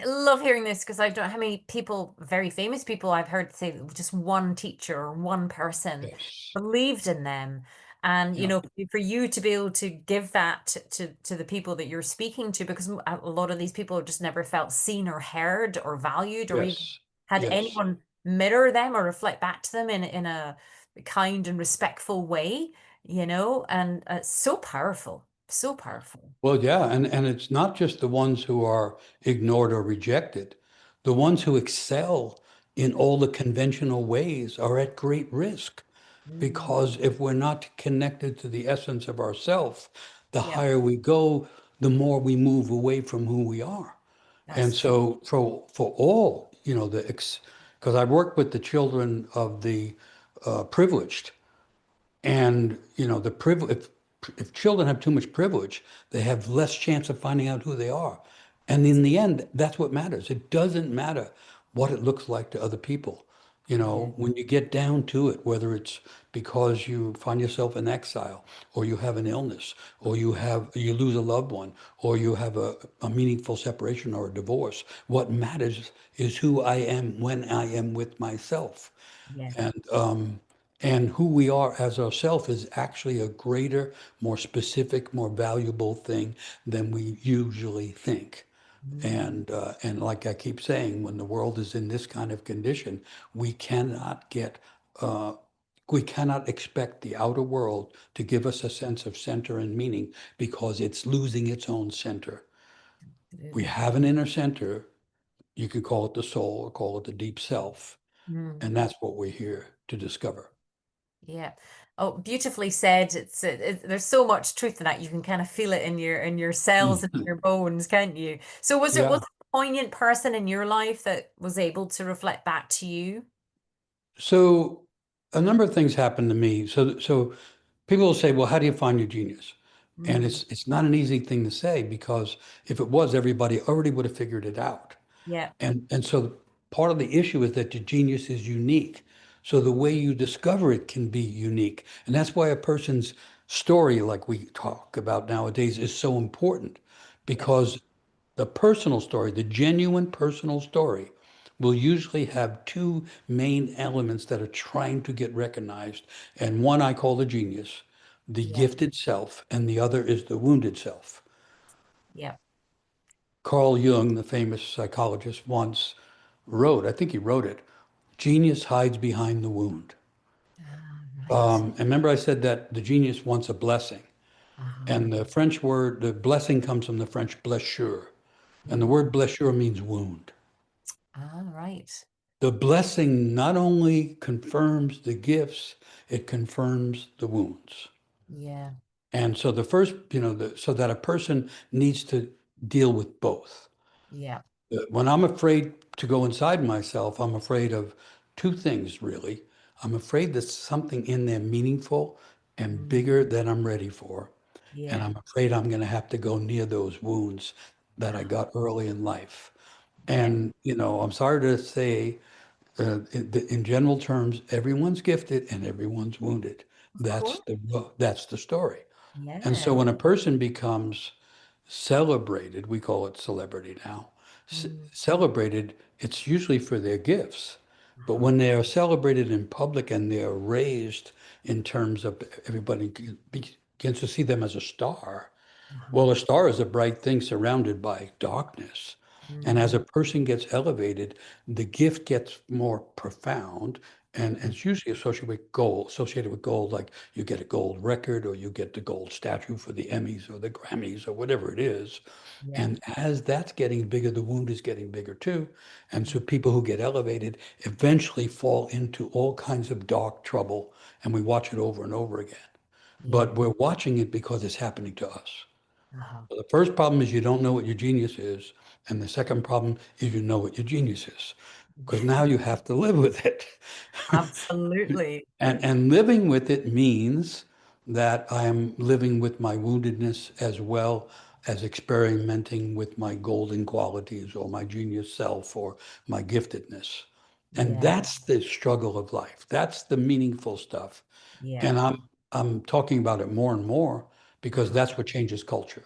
love hearing this because I don't know how many people, very famous people I've heard say that just one teacher or one person yes, believed in them. And, yeah, for you to be able to give that to the people that you're speaking to, because a lot of these people just never felt seen or heard or valued or even yes, had yes. anyone mirror them or reflect back to them in a kind and respectful way, and it's so powerful, so powerful. Well, yeah, and it's not just the ones who are ignored or rejected. The ones who excel in all the conventional ways are at great risk Mm. because if we're not connected to the essence of ourself, the Yeah, higher we go, the more we move away from who we are. And that's true. so for all, because I work with the children of the privileged, and the privilege, if children have too much privilege, they have less chance of finding out who they are. And in the end, that's what matters. It doesn't matter what it looks like to other people. Yeah, When you get down to it, whether it's because you find yourself in exile, or you have an illness, or you lose a loved one, or you have a meaningful separation or a divorce, what matters is who I am when I am with myself. yeah. And who we are as ourself is actually a greater, more specific, more valuable thing than we usually think. Mm. And like I keep saying, when the world is in this kind of condition, we cannot get uh, we cannot expect the outer world to give us a sense of center and meaning because it's losing its own center. We Absolutely. have an inner center. You could call it the soul or call it the deep self. Mm. And that's what we're here to discover. Yeah. Oh, beautifully said. There's so much truth in that. You can kind of feel it in your cells and your bones, can't you? So was Yeah. there a poignant person in your life that was able to reflect back to you? So a number of things happened to me. So people will say, well, how do you find your genius? And Mm. it's not an easy thing to say because if it was, everybody already would have figured it out. Yeah. And so part of the issue is that your genius is unique. So the way you discover it can be unique. And that's why a person's story, like we talk about nowadays, is so important Yeah. because the personal story, the genuine personal story, will usually have two main elements that are trying to get recognized. And one I call the genius, the Yeah. gifted self, and the other is the wounded self. Yeah. Carl Jung, the famous psychologist, once wrote, I think he wrote it, genius hides behind the wound. Ah, right. And remember I said that the genius wants a blessing. Uh-huh. And the French word, the blessing comes from the French blessure. And the Mm. word blessure means wound. Ah, right. The blessing not only confirms the gifts, it confirms the wounds. Yeah. And so the first, so that a person needs to deal with both. Yeah. When I'm afraid to go inside myself, I'm afraid of two things, really. I'm afraid that something in there meaningful and Mm. bigger than I'm ready for. And Yeah. I'm afraid I'm going to have to go near those wounds that I Ah, got early in life. yeah. And, I'm sorry to say, in general terms, everyone's gifted and everyone's wounded. Of That's course. the story. And so Yeah. when a person becomes celebrated, we call it celebrity now, Mm. celebrated, it's usually for their gifts. But Uh-huh. when they are celebrated in public and they are raised in terms of everybody begins to see them as a star, Uh-huh. well, a star is a bright thing surrounded by darkness. And as Mm. a person gets elevated, the gift gets more profound. And it's usually associated with gold, like you get a gold record or you get the gold statue for the Emmys or the Grammys or whatever it is. Yeah. And as that's getting bigger, the wound is getting bigger too. And so Mm. people who get elevated eventually fall into all kinds of dark trouble. And we watch it over and over again. Yeah. But we're watching it because it's happening to us. Uh-huh. So the first problem is you don't know what your genius is. And the second problem is you know what your genius is. Because now you have to live with it. Absolutely. And living with it means that I am living with my woundedness as well as experimenting with my golden qualities or my genius self or my giftedness. And Yeah. that's the struggle of life. That's the meaningful stuff. Yeah. And I'm talking about it more and more because Uh-huh. that's what changes culture.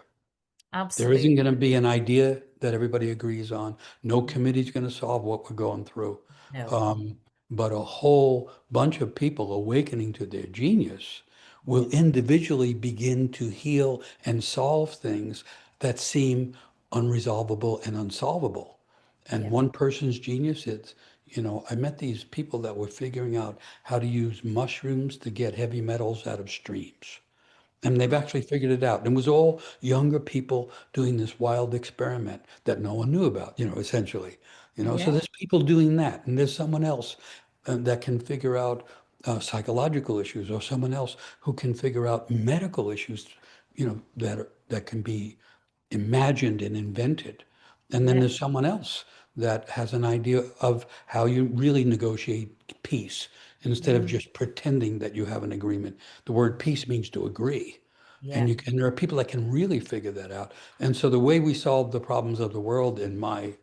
There isn't Absolutely. going to be an idea that everybody agrees on. No committee's going to solve what we're going through. No. Um, but a whole bunch of people awakening to their genius Yeah. will individually begin to heal and solve things that seem unresolvable and unsolvable. And Yeah. one person's genius is, I met these people that were figuring out how to use mushrooms to get heavy metals out of streams. And they've Oh, actually figured it out. And it was all younger people doing this wild experiment that no one knew about, essentially. So yeah. there's people doing that. And there's someone else that can figure out psychological issues, or someone else who can figure out medical issues, that can be imagined and invented. And then Yeah. there's someone else that has an idea of how you really negotiate peace instead of Mm. just pretending that you have an agreement. The word peace means to agree. And Yeah. and there are people that can really figure that out. And so the way we solve the problems of the world, in my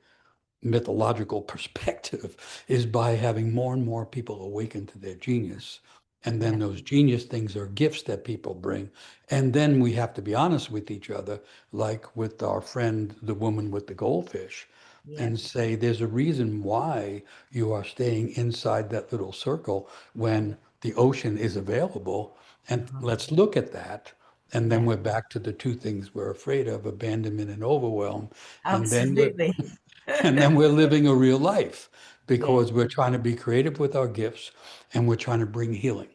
mythological perspective, is by having more and more people awaken to their genius. And then Yeah. those genius things are gifts that people bring. And then we have to be honest with each other, like with our friend, the woman with the goldfish, Yeah. and say, there's a reason why you are staying inside that little circle when the ocean is available. And Uh-huh. let's look at that. And then Yeah. we're back to the two things we're afraid of: abandonment and overwhelm. And then we're Absolutely. and then we're living a real life Yeah. because we're trying to be creative with our gifts, and we're trying to bring healing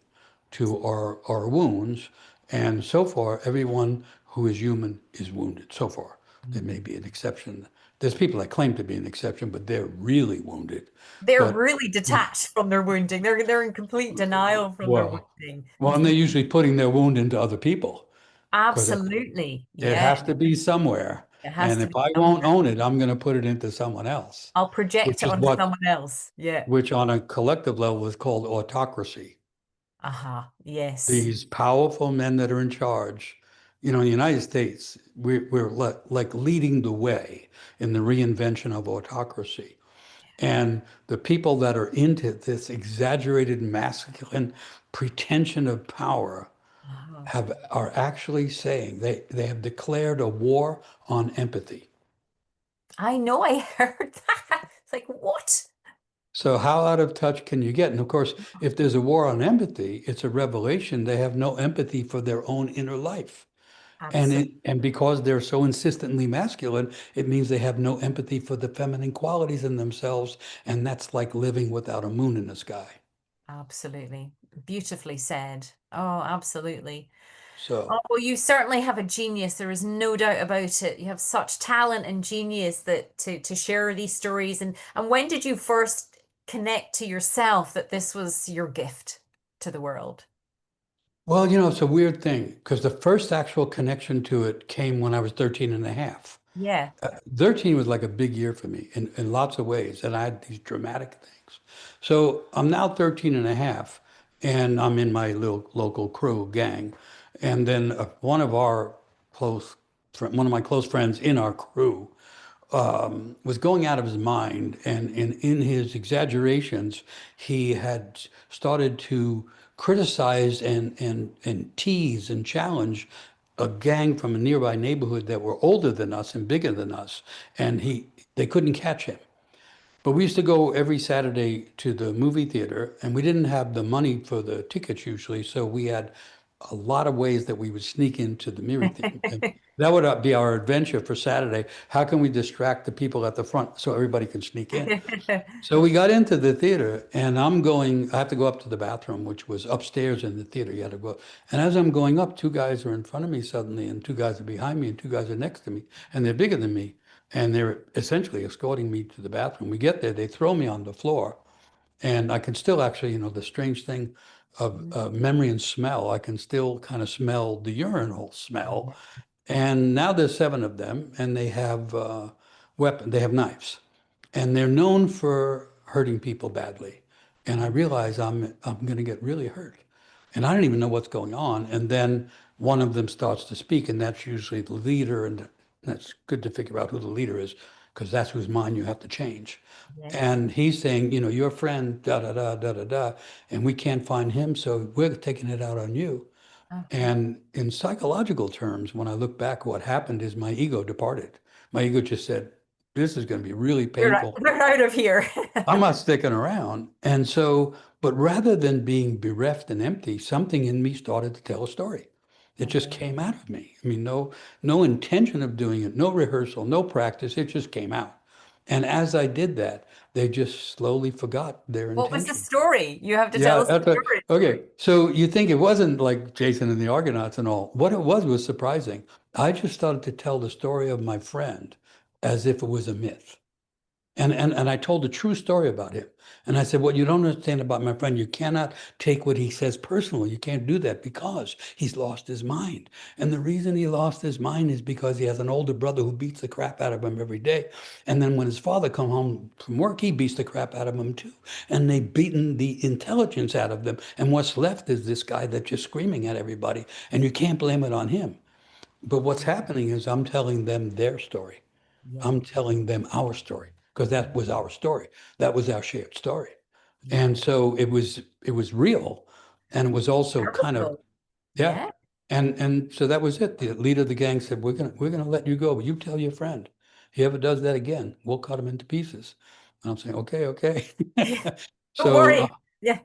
to our wounds. And so far, everyone who is human is wounded. So far, there may Mm. be an exception. There's people that claim to be an exception, but they're really wounded. They're But really detached from their wounding. They're in complete denial from their well, wounding. and they're usually putting their wound into other people because Absolutely. it Yeah. has to be somewhere. It has And to if be I won't somewhere. own it, I'm going to put it into someone else, I'll project which it is onto what someone else. Yeah. which on a collective level is called autocracy. Uh-huh. Yes. These powerful men that are in charge, in the United States, we're like leading the way in the reinvention of autocracy. And the people that are into this exaggerated masculine pretension of power Uh-huh. are actually saying they have declared a war on empathy. I know I heard that. It's like, what? So how out of touch can you get? And of course, if there's a war on empathy, it's a revelation they have no empathy for their own inner life. Absolutely. And because they're so insistently masculine, it means they have no empathy for the feminine qualities in themselves. And that's like living without a moon in the sky. Absolutely. Beautifully said. Oh, absolutely. Oh, So, well, you certainly have a genius. There is no doubt about it. You have such talent and genius that to share these stories. And when did you first connect to yourself that this was your gift to the world? well, it's a weird thing because the first actual connection to it came when I was 13 and a half. Yeah. 13 was like a big year for me in lots of ways, and I had these dramatic things. So I'm now 13 and a half, and I'm in my little local crew gang. And then one of my close friends in our crew was going out of his mind, and in his exaggerations, he had started to criticize and tease and challenge a gang from a nearby neighborhood that were older than us and bigger than us, and they couldn't catch him. But we used to go every Saturday to the movie theater, and we didn't have the money for the tickets usually, so we had a lot of ways that we would sneak into the movie theater. And that would be our adventure for Saturday. How can we distract the people at the front so everybody can sneak in? So we got into the theater, and I have to go up to the bathroom, which was upstairs in the theater. You had to go. And as I'm going up, two guys are in front of me suddenly, and two guys are behind me, and two guys are next to me, and they're bigger than me. And they're essentially escorting me to the bathroom. We get there, they throw me on the floor, and I can still actually, the strange thing of memory and smell, I can still kind of smell the urinal smell. And now there's seven of them, and they have they have knives, and they're known for hurting people badly. And I realize I'm going to get really hurt, and I don't even know what's going on. And then one of them starts to speak, and that's usually the leader, and That's good to figure out who the leader is, because that's whose mind you have to change. Yes. And he's saying, your friend, da da da da da da, and we can't find him, so we're taking it out on you. Okay. And in psychological terms, when I look back, what happened is my ego departed. My ego just said, this is going to be really painful. We're out of here. I'm not sticking around. And so, but rather than being bereft and empty, something in me started to tell a story. It just came out of me. I mean, no intention of doing it, no rehearsal, no practice. It just came out. And as I did that, they just slowly forgot their What was the intention. story? You have to tell Yeah, us the that's right. story. Okay. So you think it wasn't like Jason and the Argonauts and all. What it was surprising. I just started to tell the story of my friend as if it was a myth. And I told a true story about him. And I said, what you don't understand about my friend, you cannot take what he says personally. You can't do that because he's lost his mind. And the reason he lost his mind is because he has an older brother who beats the crap out of him every day. And then when his father come home from work, he beats the crap out of him too. And they've beaten the intelligence out of them. And what's left is this guy that's just screaming at everybody. And you can't blame it on him. But what's happening is I'm telling them their story. Yeah. I'm telling them our story because that was our story. That was our shared story. And Yeah. so it was real, and it was also kind of, Powerful. yeah. Yeah. And so that was it. The leader of the gang said, we're gonna let you go, but you tell your friend. If he ever does that again, we'll cut him into pieces. And I'm saying, okay, okay. Don't So worry. Yeah.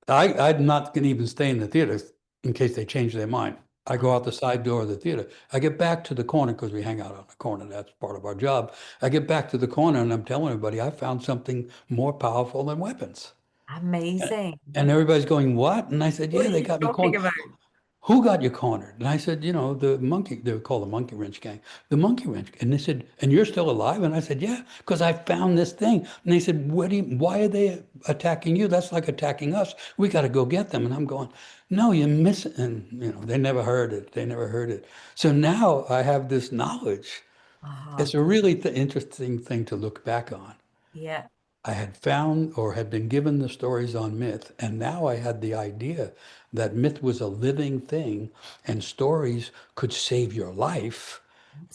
I'm not going to even stay in the theater in case they change their mind. I go Ah, out the side door of the theater. I get back to the corner because we hang out on the corner. That's part of our job. I get back to the corner and I'm telling everybody I found something more powerful than weapons. And, amazing. and everybody's going, what? And I said, What yeah, are they you got me talking cornered. about? Who got you cornered? And I said, the monkey, they were called the monkey wrench gang, the monkey wrench. And they said, and you're still alive? And I said, yeah, because I found this thing. And they said, why are they attacking you? That's like attacking us. We got to go get them. And I'm going, no, you're missing. And, they never heard it. They never heard it. So now I have this knowledge. Uh-huh. It's a really interesting thing to look back on. Yeah. I had found or had been given the stories on myth, and now I had the idea that myth was a living thing and stories could save your life.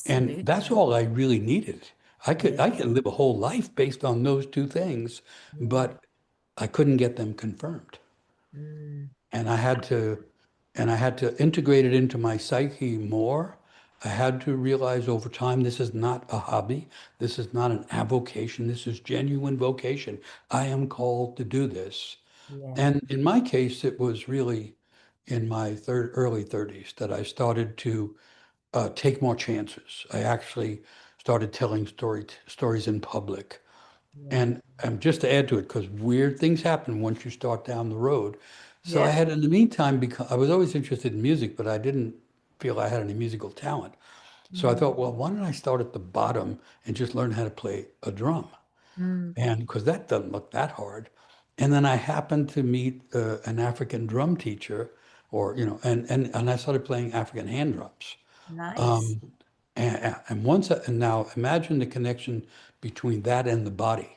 And Absolutely. that's all I really needed. I could Yeah. live a whole life based on those two things, Yeah. but I couldn't get them confirmed. Mm. And I had to integrate it into my psyche more. I had to realize over time this is not a hobby. This is not an avocation. This is genuine vocation. I am called to do this. Yeah. And in my case, it was really in my early 30s that I started to take more chances. I actually started telling stories in public. Yeah. And just to add to it, because weird things happen once you start down the road. So I Yeah. had, in the meantime, because I was always interested in music, but I didn't feel I had any musical talent. So I Mm. thought, well, why don't I start at the bottom and just learn how to play a drum? Mm. And because that doesn't look that hard. And then I happened to meet an African drum teacher, or and I started playing African hand drums. Nice. Um, and now imagine the connection between that and the body.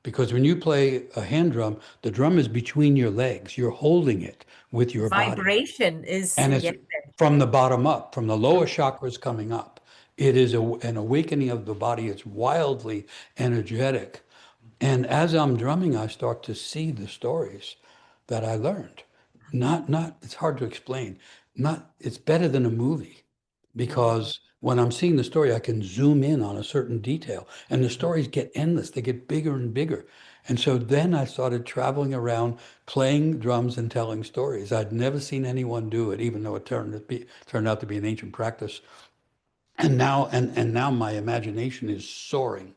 Because when you play a hand drum, the drum is between your legs. You're holding it with your body. Vibration is, And it's yeah. from the bottom up, from the lower chakras coming up. It is an awakening of the body. It's wildly energetic. And as I'm drumming, I start to see the stories that I learned. It's hard to explain. It's better than a movie Yeah. because when I'm seeing the story, I can zoom in on a certain detail and the Yeah. stories get endless. They get bigger and bigger. And so then I started traveling around playing drums and telling stories. I'd never seen anyone do it, even though it turned out to be an ancient practice. And now my imagination is soaring.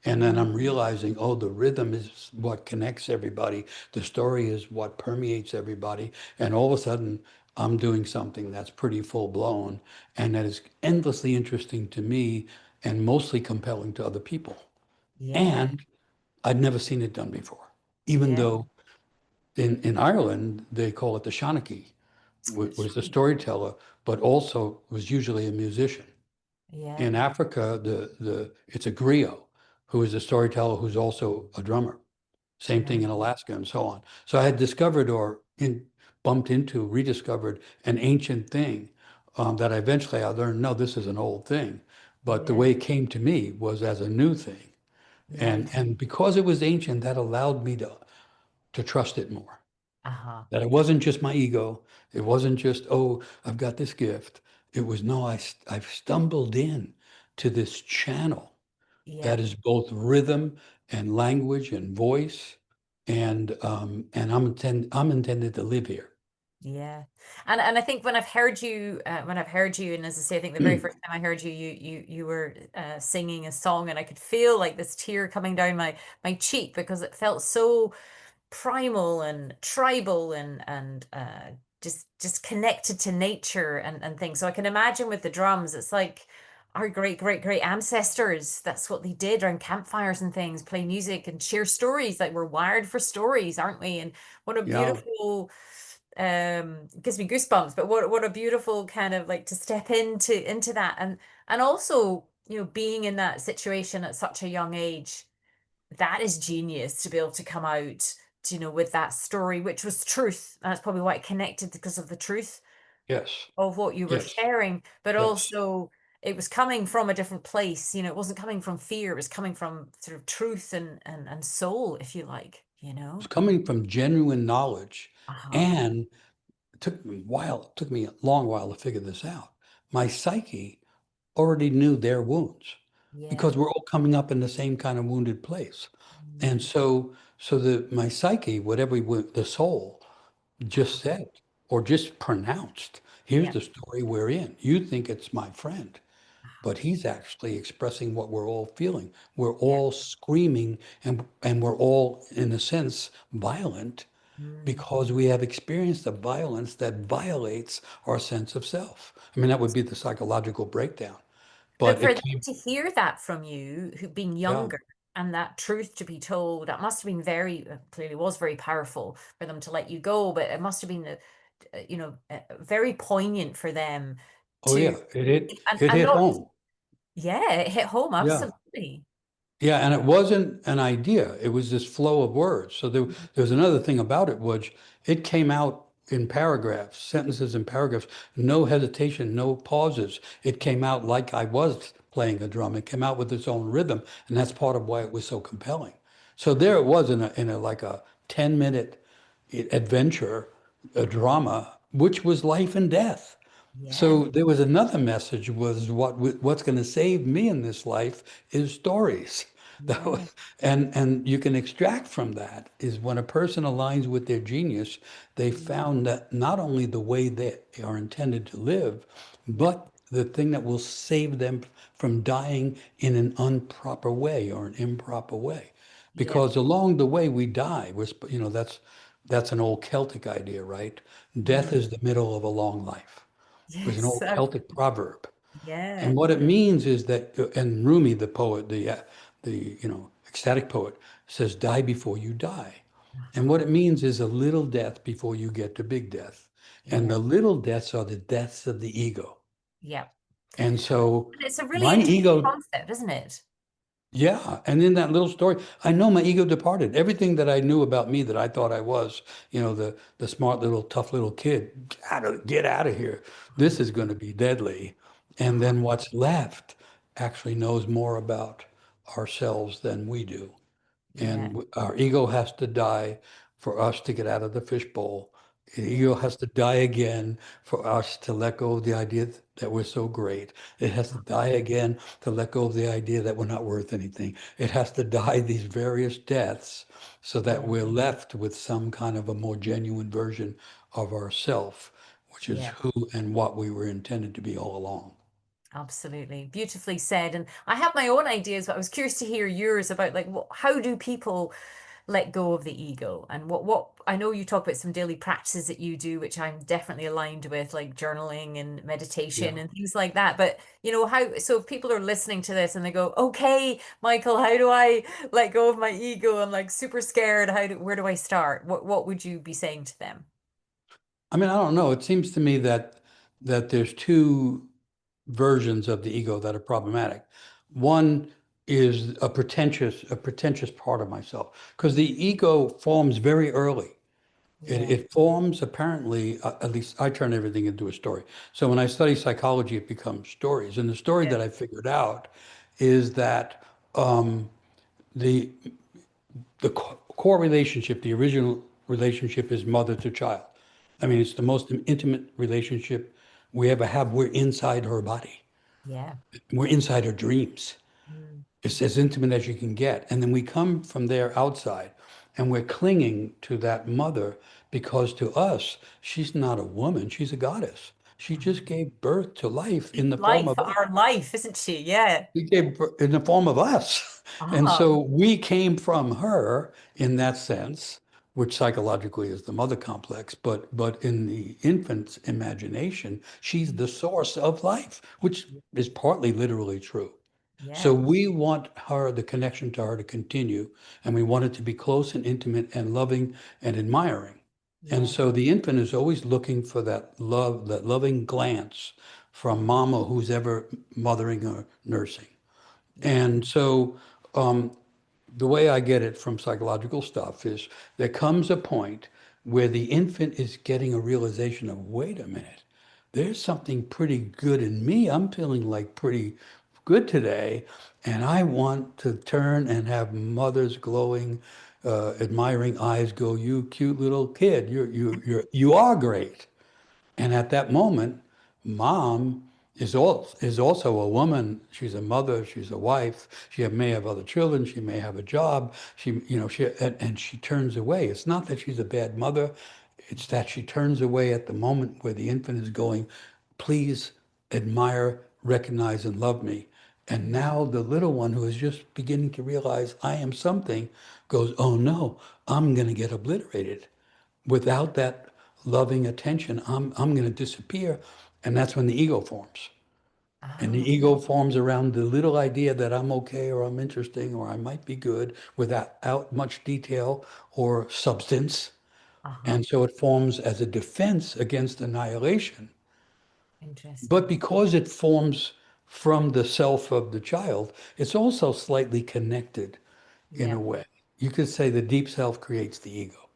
And then Mm. I'm realizing, oh, the rhythm is what connects everybody. The story is what permeates everybody. And all of a sudden, I'm doing something that's pretty full blown and that is endlessly interesting to me and mostly compelling to other people. Yeah. And I'd never seen it done before, even Yeah. though in Ireland, they call it the Shanachie, was the storyteller, but also was usually a musician. Yeah. In Africa, it's a griot who is a storyteller who's also a drummer. Same thing No. in Alaska and so on. So I had discovered bumped into, rediscovered an ancient thing that I learned, no, this is an old thing. But the Yeah. way it came to me was as a new thing. Yeah. And because it was ancient, that allowed me to trust it more. Uh-huh. That it wasn't just my ego. It wasn't just, oh, I've got this gift. It was, no, I've stumbled in to this channel Yeah. that is both rhythm and language and voice. And I'm intended to live here. Yeah. And I think when I've heard you, and as I say, I think the very first time I heard you, you were singing a song, and I could feel like this tear coming down my cheek because it felt so primal and tribal and just connected to nature and things. So I can imagine with the drums, it's like our great ancestors. That's what they did around campfires and things, play music and share stories. Like we're wired for stories, aren't we? And what a Yeah. beautiful gives me goosebumps. But what a beautiful kind of like to step into that and also being in that situation at such a young age, that is genius to be able to come out with that story, which was truth. That's probably why it connected because of the truth Yes. of what you were Yes. sharing, but Yes. also it was coming from a different place. It wasn't coming from fear, it was coming from sort of truth and soul, if you like, It's coming from genuine knowledge. Uh-huh. And it took me a long while to figure this out. My psyche already knew their wounds Yeah. because we're all coming up in the same kind of wounded place. And Mm. so my psyche, whatever the soul Uh-huh. just said or just pronounced, here's Yeah. the story we're in. You think it's my friend, Uh-huh. but he's actually expressing what we're all feeling. We're Yeah. all screaming and we're all, in a sense, violent Mm. because we have experienced a violence that violates our sense of self. I mean, that would be the psychological breakdown. But But for it them came, to hear that from you, who being yeah, younger, and that truth to be told, that must have been very, clearly was very powerful for them to let you go, but it must have been, very poignant for them oh to, yeah, it and hit not, home. yeah, it hit home, Yeah. absolutely. Yeah, and it wasn't an idea. It was this flow of words. So there was another thing about it, was it came out in paragraphs, sentences and paragraphs, no hesitation, no pauses. It came out like I was playing a drum. It came out with its own rhythm, and that's part of why it was so compelling. So there it was in a like a 10-minute adventure, a drama, which was life and death. Yeah, So there was another message, was what's going to save me in this life is stories. That yeah, was, and you can extract from that is when a person aligns with their genius, they found that not only the way they are intended to live, yeah, but the thing that will save them from dying in an improper way or an improper way. yeah. Because along the way we die. That's an old Celtic idea, right? Death Mm. is the middle of a long life. It was an Yes, old Celtic proverb. yeah. And what it means is that, and Rumi, the poet, the ecstatic poet, says, "Die before you die." And Uh-huh. what it means is a little death before you get to big death. And Yeah, the little deaths are the deaths of the ego. yeah. And so And it's a really my interesting ego, concept, isn't it? yeah. And in that little story, I know my ego departed. Everything that I knew about me that I thought I was, the smart little, tough little kid, get out of here. This is going to be deadly. And Uh-huh. then what's left actually knows more about ourselves than we do. Yeah, And our ego has to die for us to get out of the fishbowl. The yeah. ego has to die again for us to let go of the idea that we're so great. It has to die again to let go of the idea that we're not worth anything. It has to die these various deaths so that Yeah, we're left with some kind of a more genuine version of ourself, which is yeah, who and what we were intended to be all along. absolutely. Beautifully said. And I have my own ideas, but I was curious to hear yours about like how do people let go of the ego? And what I know you talk about some daily practices that you do, which I'm definitely aligned with, like journaling and meditation Yeah. and things like that. But how, so if people are listening to this and they go, okay, Michael, how do I let go of my ego? I'm like super scared. Where do I start? What would you be saying to them? I mean, I don't know. It seems to me that there's two versions of the ego that are problematic. One is a pretentious part of myself, because the ego forms very early. It, Yeah. it forms apparently, at least I turn everything into a story. So when I study psychology, it becomes stories. And the story Yeah. that I figured out is that um, the core relationship, the original relationship is mother to child. I mean, it's the most intimate relationship we ever have. We're inside her body. Yeah. We're inside her dreams. Mm. It's as intimate as you can get. And then we come from there outside and we're clinging to that mother because to us, she's not a woman, she's a goddess. She just gave birth to life in Deep the form life, of us. our life, isn't she? Yeah. She gave birth in the form of us. And Ah, so we came from her in that sense, which psychologically is the mother complex, but in the infant's imagination, she's the source of life, which is partly literally true. So yeah. we want her, the connection to her to continue, and we want it to be close and intimate and loving and admiring. And Yeah. so the infant is always looking for that love, that loving glance from Mm. mama who's ever mothering or nursing. Yeah. And so the way I get it from psychological stuff is there comes a point where the infant is getting a realization of, wait a minute, there's something pretty good in me. I'm feeling like pretty good today. And I want to turn and have mother's glowing, admiring eyes go, you cute little kid. You are great. And at that moment, mom is also a woman. She's a mother. She's a wife. She may have other children. She may have a job. And she turns away. It's not that she's a bad mother. It's that she turns away at the moment where the infant is going, please admire, recognize, and love me. And Mm. now the little one who is just beginning to realize I am something goes, oh no, I'm going to get obliterated. Without that loving attention, I'm going to disappear. And that's when the ego forms. And the Ah, ego forms around the little idea that I'm okay or I'm interesting or I might be good without much detail or substance. uh-huh. And so it forms as a defense against annihilation. But Interesting. because it forms from the self of the child, it's also slightly connected in Yeah. a way. You could say the deep self creates the ego.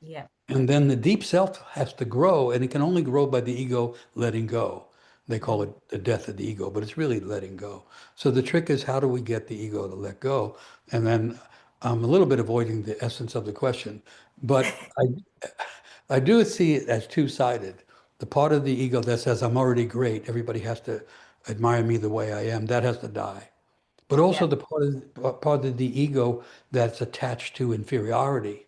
Yeah. And then the deep self has to grow, and it can only grow by the ego letting go. They call Mm. it the death of the ego, but it's really letting go. So the trick is, how do we get the ego to let go? And then I'm a little bit avoiding the essence of the question, but I do see it as two-sided. The part of the ego that says, I'm already great, everybody has to admire me the way I am, that has to die. But Yeah. also the part of the ego that's attached to inferiority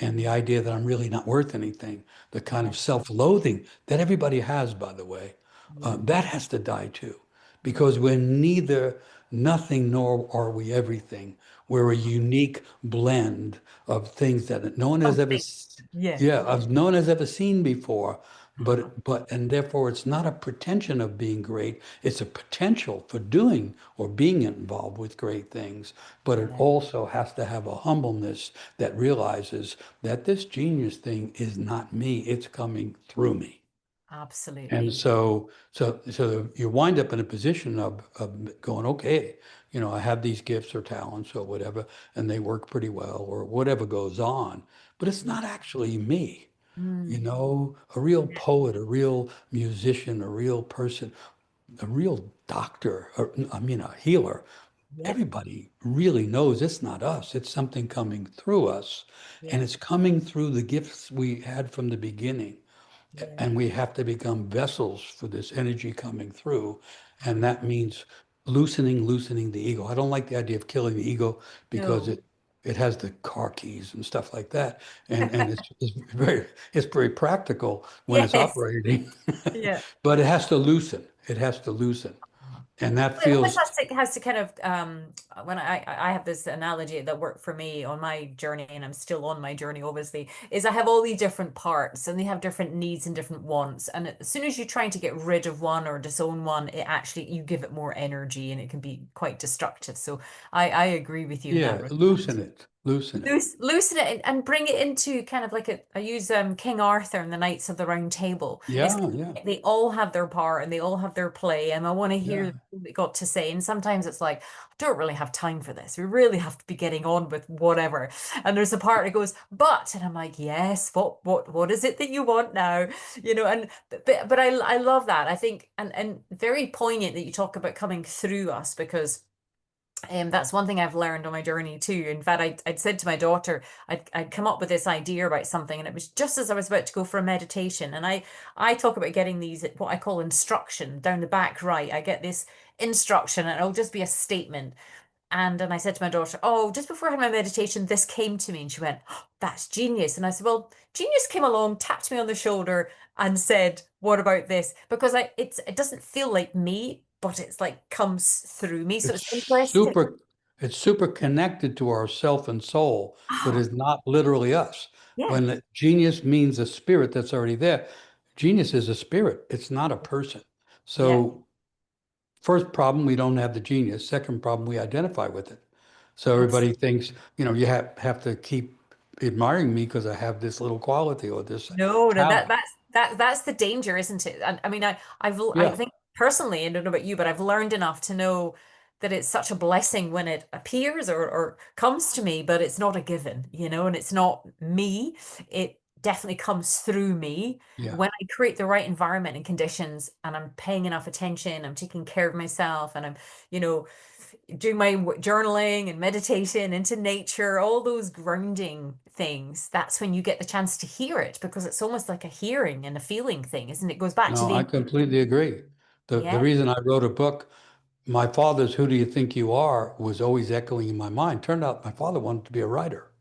and the Mm. idea that I'm really not worth anything, the kind Yeah. of self-loathing that everybody has, by the way, Yeah. that has to die too, because Mm. we're neither nothing nor are we everything. We're a Uh-huh. unique blend of things that no one has ever, Something. Yeah. yeah, of no one has ever seen before. Uh-huh. And therefore it's not a pretension of being great. It's a potential for doing or being involved with great things. But it Yeah. also has to have a humbleness that realizes that this genius thing is not me. It's coming through me. And Absolutely. so you wind up in a position of going, okay, I have these gifts or talents or whatever, and they work pretty well or whatever goes on, but it's Mm. not actually me. Mm. A real poet, a real musician, a real person, a real doctor, or, I mean, a healer. Yeah. Everybody really knows it's not us. It's something coming through us, and Yeah. it's coming through the gifts we had from the beginning. Yeah. And we have to become vessels for this energy coming through. And Uh-huh. that means loosening the ego. I don't like the idea of killing the ego because No. it has the car keys and stuff like that. And it's very practical when it's Yes. operating, Yeah. but it has to loosen. It has to loosen. Uh-huh. And that Well, it almost feels, has to kind of when I have this analogy that worked for me on my journey, and I'm still on my journey, obviously, is I have all these different parts and they have different needs and different wants. And as soon as you're trying to get rid of one or disown one, it actually you give it more energy and it can be quite destructive. So I agree with you in that yeah, respect. loosen it. loosen it. Loosen it and bring it into kind of like I use King Arthur and the Knights of the Round Table. It's Yeah, yeah, they all have their part and they all have their play, and I want to hear yeah. what they got to say. And sometimes it's like, I don't really have time for this. We really have to be getting on with whatever. And there's a part that goes, but, and I'm like, yes, what is it that you want now? And but I love that. I think and very poignant that you talk about coming through us because that's one thing I've learned on my journey too. In fact, I'd said to my daughter, I'd come up with this idea about something, and it was just as I was about to go for a meditation. And I talk about getting these, what I call instruction down the back right. I get this instruction, and it'll just be a statement. And I said to my daughter, oh, just before I had my meditation, this came to me. And she went, oh, that's genius. And I said, well, genius came along, tapped me on the shoulder and said, what about this? Because it doesn't feel like me, but it's like comes through me. So It's it's interesting. it's super connected to our self and soul, but Oh, is not literally us. yeah, When genius means a spirit that's already there, genius is a spirit. It's not a person. yeah. So first problem, we don't have the genius. Second problem, we identify with it. So Abs- everybody thinks, you have to keep admiring me because I have this little quality or this No, no, talent. that's the danger, isn't it? And I mean, I Yeah. think personally, I don't know about you, but I've learned enough to know that it's such a blessing when it appears or comes to me, but it's not a given, and it's not me. It definitely comes through me Yeah. when I create the right environment and conditions, and I'm paying enough attention, I'm taking care of myself, and I'm, you know, doing my journaling and meditation into nature, all those grounding things, that's when you get the chance to hear it because it's almost like a hearing and a feeling thing, isn't it? It goes back to No, the I completely agree. The yeah. reason I wrote a book, my father's "Who do you think you are?" was always echoing in my mind. Turned out my father wanted to be a writer.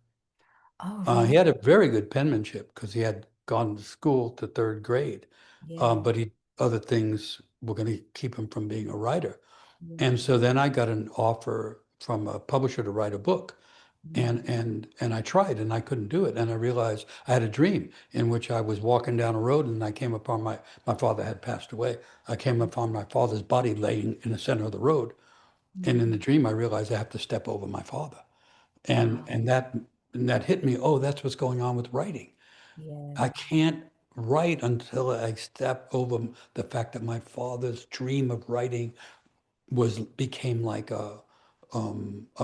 Oh, really? He had a very good penmanship because he had gone to school to third grade, Yeah. but other things were going to keep him from being a writer. And Yeah. so then I got an offer from a publisher to write a book. Mm. And I tried and I couldn't do it. And I realized I had a dream in which I was walking down a road and I came upon my father had passed away. I came upon my father's body laying in the center of the road. And in the Mm. dream, I realized I have to step over my father. And Wow. and that and that hit me. Oh, that's what's going on with writing. Yeah. I can't write until I step over the fact that my father's dream of writing became like a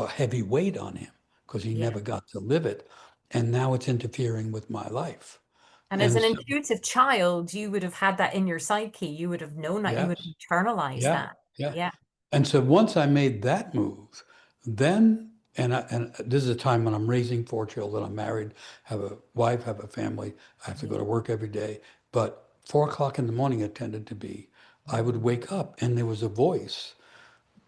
heavy weight on him because he Yeah. never got to live it, and now it's interfering with my life. And as And an so, intuitive child, you would have had that in your psyche. You would have known that. You would yes, have internalized yeah, that. yeah. Yeah. And so once I made that move, then and this is a time when I'm raising four children. I'm married, have a wife, have a family. I have to go Yeah. to work every day. But 4 o'clock in the morning, it tended to be. I would Mm. wake up and there was a voice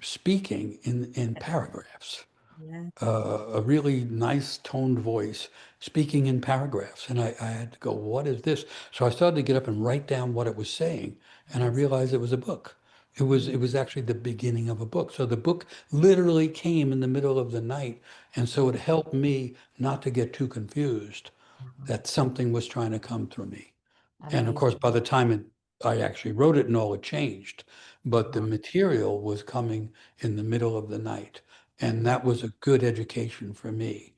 speaking in paragraphs. Yeah. A really nice toned voice speaking in paragraphs. And I had to go, what is this? So I started to get up and write down what it was saying. And I Yes. realized it was a book. Yeah. It was actually the beginning of a book. So the book literally came in the middle of the night. And so it helped me not to get too confused Mhm. that something was trying to come through me. And of course, Amazing. by the time I actually wrote it and all, it changed. But the Wow. material was coming in the middle of the night. And Yeah. that was a good education for me.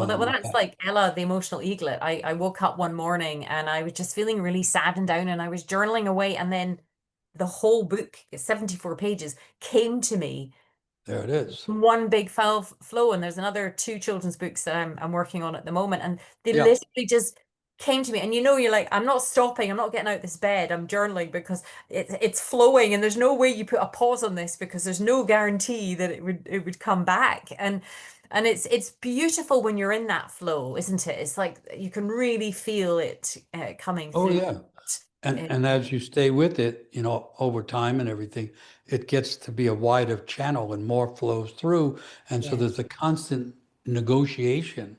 Well, Um, that's like Ella, the emotional eaglet. I woke up one morning and I was just feeling really sad and down, and I was journaling away, and then the whole book, 74 pages, came to me there it is. one big flow. And there's another two children's books that I'm working on at the moment, and they Yeah. literally just came to me. And you're like, I'm not stopping, I'm not getting out this bed, I'm journaling because it's flowing, and there's no way you put a pause on this because there's no guarantee that it would come back. And it's beautiful when you're in that flow, isn't it? It's like you can really feel it coming Oh, through. yeah. Uh, And as you stay with it, over time and everything, it gets to be a wider channel and more flows through. And so yeah, there's a constant negotiation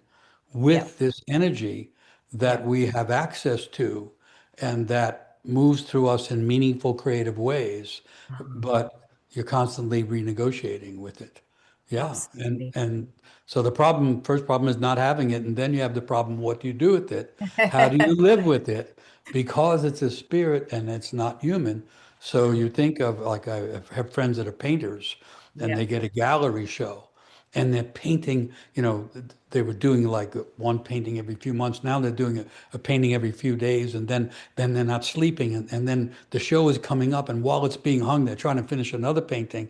yeah, with this energy yeah. that we have access to and that moves through us in meaningful, creative ways. But you're constantly renegotiating with it. Yeah. Absolutely. And so first problem is not having it. And then you have the problem, what do you do with it? How do you live with it? Because it's a spirit and it's not human. So Yeah, you think of like I have friends that are painters and yeah, they get a gallery show. and they're painting, they were doing like one painting every few months. Now they're doing a painting every few days, and then they're not sleeping, and then the show is coming up, and while it's being hung, they're trying to finish another painting.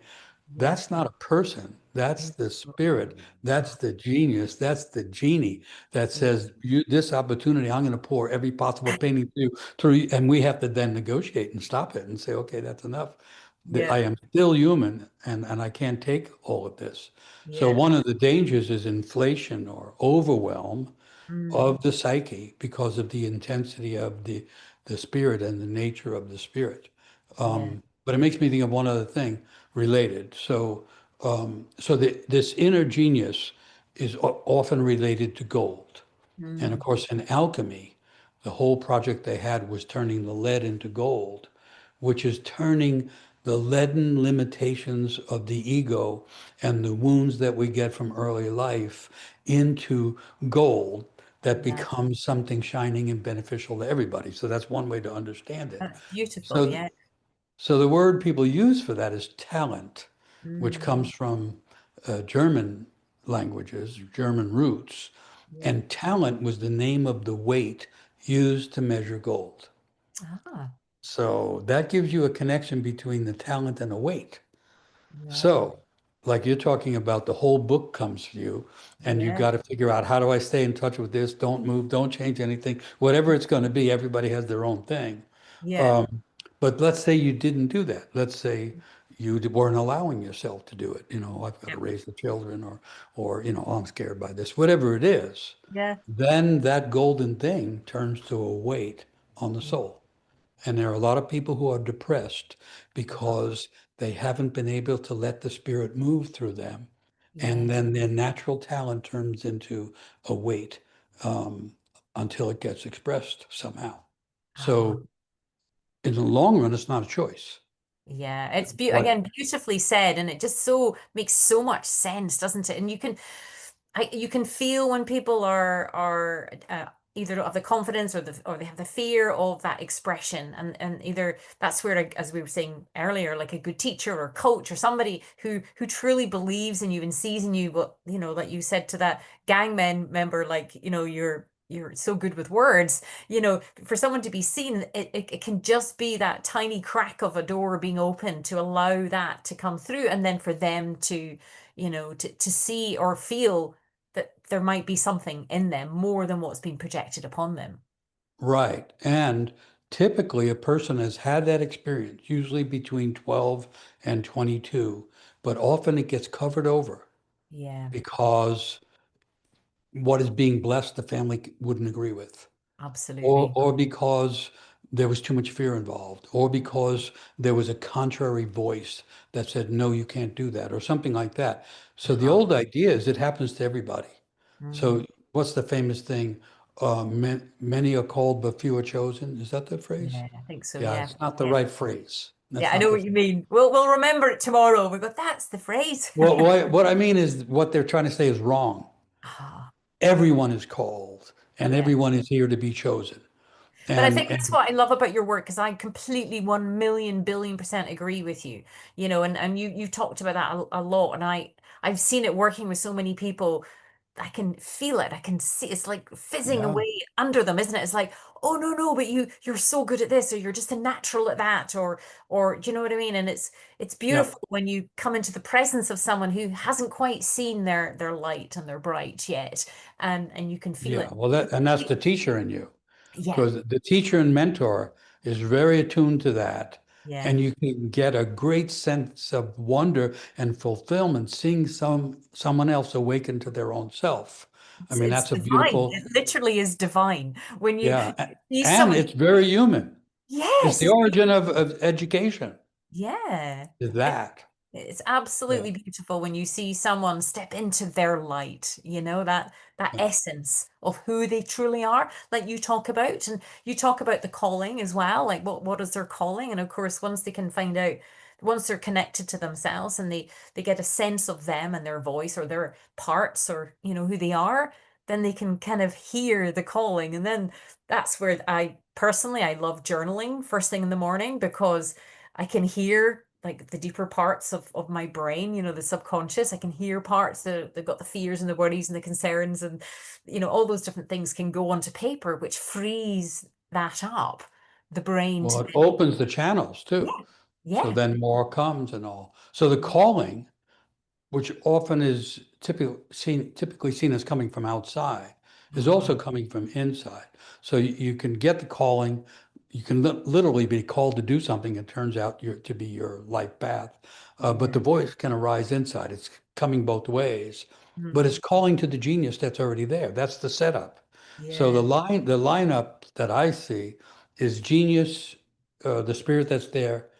Yeah. That's not a person. That's the spirit. That's Oh, the genius. That's the genie that yeah. says, "You this opportunity, I'm going to pour every possible painting through you," and we have to then negotiate and stop it and say, "Okay, that's enough. Yeah. I am still human, and I can't take all of this." So Yeah. one of the dangers is inflation or overwhelm Mm, of the psyche because of the intensity of the spirit and the nature of the spirit. yeah. But it makes me think of one other thing related. So this inner genius is often related to gold. And of Mm, course, in alchemy, the whole project they had was turning the lead into gold, which is turning the leaden limitations of the ego and the wounds that we get from early life into gold that yeah. becomes something shining and beneficial to everybody. So that's one way to understand it. That's beautiful. So, Yeah. so the word people use for that is talent, which Mm, comes from German languages, German roots. yeah. And talent was the name of the weight used to measure gold. Ah, So that gives you a connection between the talent and the weight. yeah. So, like you're talking about, the whole book comes to you, and you Yeah. got to figure out, how do I stay in touch with this? Don't move, don't change anything. Whatever it's going to be, everybody has their own thing. Yeah. Um, but let's say you didn't do that. Let's say you weren't allowing yourself to do it. I've got Yeah. to raise the children, or oh, I'm scared by this. Whatever it is, Yeah. then that golden thing turns to a weight on the soul. And there are a lot of people who are depressed because they haven't been able to let the spirit move through them. And Yeah. then their natural talent turns into a weight, um, until it gets expressed somehow. Ah. So in the long run, it's not a choice. Yeah, it's be But again beautifully said, and it just so makes so much sense, doesn't it? And you can feel when people are either don't have the confidence or they have the fear of that expression, and either that's where, like, as we were saying earlier, like a good teacher or coach or somebody who truly believes in you and sees in you what like you said to that member, like you're so good with words, for someone to be seen, it can just be that tiny crack of a door being open to allow that to come through, and then for them to to see or feel that there might be something in them more than what's been projected upon them. right. And typically, a person has had that experience, usually between 12 and 22, but often it gets covered over Yeah, because what is being blessed, the family wouldn't agree with, or absolutely. or because there was too much fear involved, or because there was a contrary voice that said, no, you can't do that, or something like that. So the Uh-huh. old idea is it happens to everybody. Mm. So what's the famous thing? Many are called, but few are chosen. Is that the phrase? Yeah, I think so. Yeah, Yeah. it's not the Yeah. right phrase. Yeah, That's I not know the what you phrase. mean. We'll remember it tomorrow. We go, that's the phrase. Well, what I mean is what they're trying to say is wrong. Ah, Everyone is called, and yeah. everyone is here to be chosen. But I And think that's what I love about your work, because I completely 1 million billion% agree with you. And you talked about that a lot, and I've seen it working with so many people. I can feel it. I can see it's like fizzing yeah, away under them, isn't it? It's like, oh no, no, but you're so good at this, or you're just a natural at that, or do you know what I mean? And it's yeah, beautiful when you come into the presence of someone who hasn't quite seen their light and their bright yet, and you can feel yeah. it. Well, that's the teacher in you, Yeah, because the teacher and mentor is very attuned to that, yeah. and you can get a great sense of wonder and fulfillment seeing someone else awaken to their own self. I mean, It's that's a divine. beautiful, It literally is divine. When you yeah, see and someone, it's very human. It's yes, the origin of education, yeah. is It, that. it's Yeah, absolutely beautiful when you see someone step into their light, that yeah. essence of who they truly are, like you talk about. And you talk about the calling as well, like what is their calling? And of course, once they can find out, once they're connected to themselves and they get a sense of them and their voice or their parts or who they are, then they can kind of hear the calling. And then that's where I personally I love journaling first thing in the morning, because I can hear like the deeper parts of my brain, the subconscious. I can hear parts that they've got the fears and the worries and the concerns and all those different things can go onto paper, which frees that up, the brain Well, to it opens the channels too. yeah, So yeah. then more comes and all. So the calling, which often is typically seen as coming from outside, is Uh-huh. also coming from inside. So you can get the calling, you can literally be called to do something. It turns out to be your life path. But Yeah. the voice can arise inside. It's coming both ways, but Mm. it's calling to the genius that's already there. That's the setup. So Yeah. the lineup that I see is genius, the spirit that's there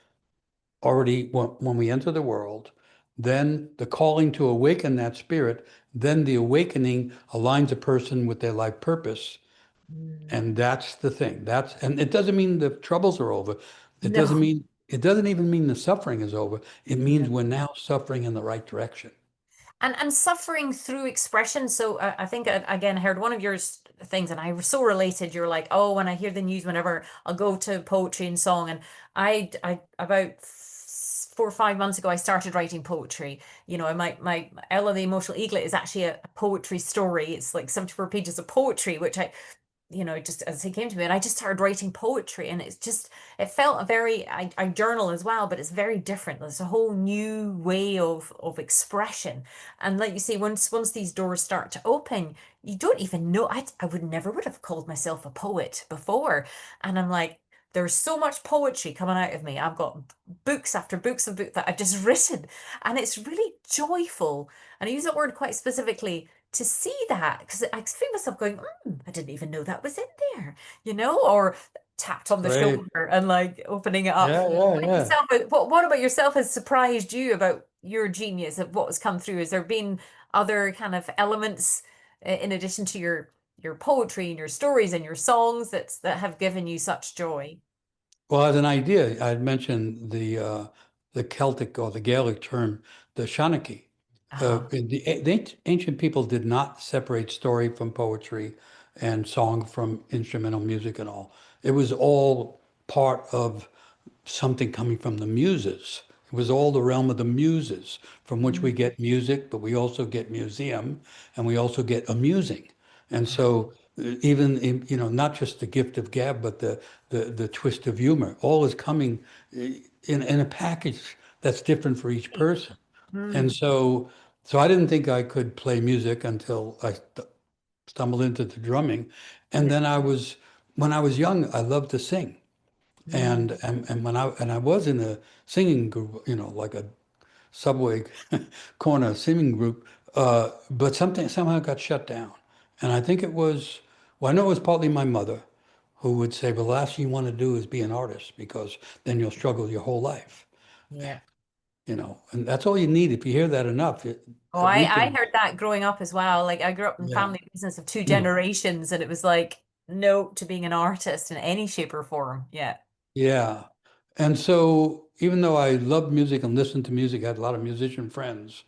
already when we enter the world, then the calling to awaken that spirit, then the awakening aligns a person with their life purpose. Mm. And that's the thing. And it doesn't mean the troubles are over. No. It doesn't even mean the suffering is over. It means No. we're now suffering in the right direction. And suffering through expression. So I think again, I heard one of your things, and I was so related. You're like, oh, when I hear the news, whenever I'll go to poetry and song, and I about 4 or 5 months ago, I started writing poetry. And my Ella the Emotional Eaglet is actually a poetry story. It's like 74 pages of poetry, which just as he came to me, and I just started writing poetry, and it felt I journal as well, but it's very different. There's a whole new way of expression. And like you say, once these doors start to open, you don't even know. I would have called myself a poet before. And I'm like, there's so much poetry coming out of me. I've got books after books of books that I've just written, and it's really joyful. And I use that word quite specifically to see that, because I feel myself going, I didn't even know that was in there, or tapped on the Great. shoulder and like opening it up. Yeah, yeah, Like yeah. yourself, what about yourself has surprised you about your genius of what has come through? Has there been other kind of elements in addition to your poetry and your stories and your songs that have given you such joy? Well, as an idea, I'd mentioned the Celtic or the Gaelic term, the Shanachie. Uh-huh. The ancient people did not separate story from poetry and song from instrumental music and all. It was all part of something coming from the muses. It was all the realm of the muses from which we Mm. get music, but we also get museum and we also get amusing. And so even not just the gift of gab, but the twist of humor, all is coming in a package that's different for each person. And Mm. so I didn't think I could play music until I stumbled into the drumming. And Yeah. then when I was young, I loved to sing. Mm. And when I was in a singing group, like a subway corner singing group, but something somehow got shut down. And I think well, I know it was partly my mother who would say, well, the last thing you want to do is be an artist because then you'll struggle your whole life, Yeah. and that's all you need. If you hear that enough, Oh, a I weekend. heard that growing up as well. Like I grew up in Yeah. family business of two generations, and it was like no to being an artist in any shape or form. Yeah. Yeah. And so even though I loved music and listened to music, I had a lot of musician friends.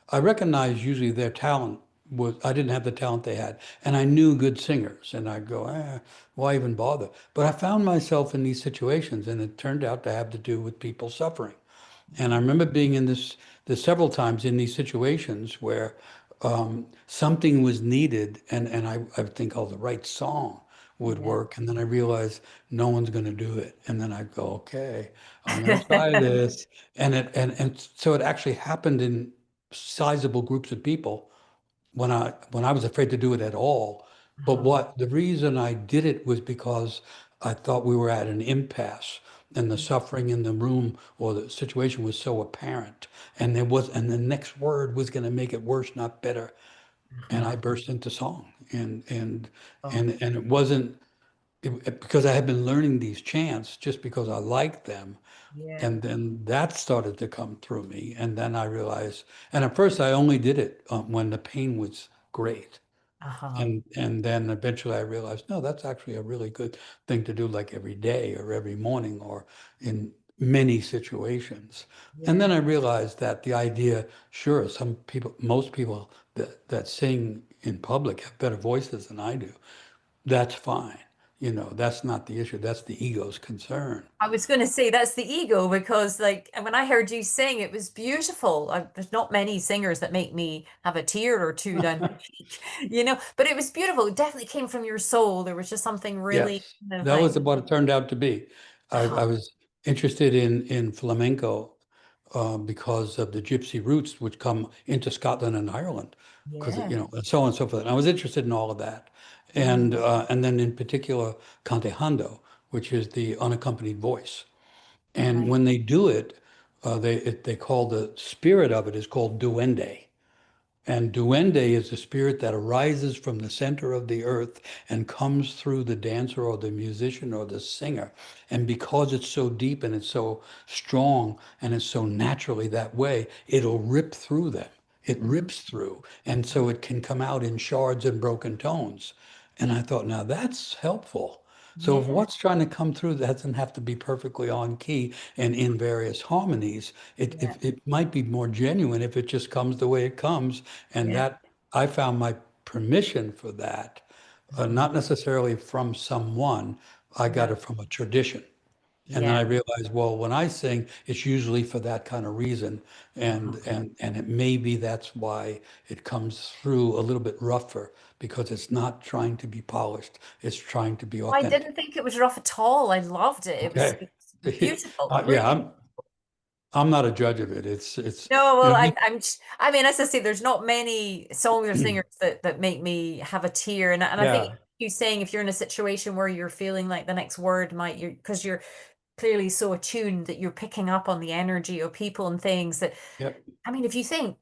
I recognized usually their talent I didn't have the talent they had. And I knew good singers. And I'd go, why even bother? But I found myself in these situations, and it turned out to have to do with people suffering. And I remember being in this several times in these situations where something was needed, and I would think, oh, the right song would Yeah. work. And then I realized no one's going to do it. And then I'd go, okay, I'm going to try this. And so it actually happened in sizable groups of people when I was afraid to do it at all. But Uh-huh. the reason I did it was because I thought we were at an impasse and the suffering in the room or the situation was so apparent. And the next word was going to make it worse, not better. And I Uh-huh. burst into song. Oh, And it wasn't because I had been learning these chants just because I liked them. yeah. And then that started to come through me. And then I realized, and at first I only did it when the pain was great. Uh-huh. And then eventually I realized, no, that's actually a really good thing to do like every day or every morning or in many situations. And then Yeah. I realized that the idea, sure, most people that sing in public have better voices than I do. That's fine. that's not the issue. That's the ego's concern. I was going to say that's the ego because, like, when I heard you sing, it was beautiful. There's not many singers that make me have a tear or two down my cheek, but it was beautiful. It definitely came from your soul. There was just something really Yes, kind of that like, was what it turned out to be. I oh, was interested in flamenco because of the gypsy roots which come into Scotland and Ireland, because yeah, and so on and so forth. And I was interested in all of that, and then in particular cantejando, which is the unaccompanied voice. And right. when they do it, they call the spirit of it is called duende. And duende is a spirit that arises from the center of the earth and comes through the dancer or the musician or the singer. And because it's so deep and it's so strong and it's so naturally that way, it'll rip through them. It Mm, rips through. And so it can come out in shards and broken tones. And I thought, now that's helpful. So if yeah, what's trying to come through doesn't have to be perfectly on key and in various harmonies, yeah, it might be more genuine if it just comes the way it comes. And yeah. that I found my permission for that, Mhm. not necessarily from someone, I got No, it from a tradition. And then I yeah. realized, well, when I sing, it's usually for that kind of reason. And Uh-huh. and it maybe that's why it comes through a little bit rougher because it's not trying to be polished. It's trying to be I authentic. didn't think it was rough at all. I loved it. Okay. It's beautiful, Yeah, really. I'm not a judge of it. It's No, you well, know, you, I mean, as I say, there's not many songs or singers that make me have a tear, and I think yeah, you saying if you're in a situation where you're feeling like the next word might you because you're clearly so attuned that you're picking up on the energy of people and things that yeah, I mean, if you think,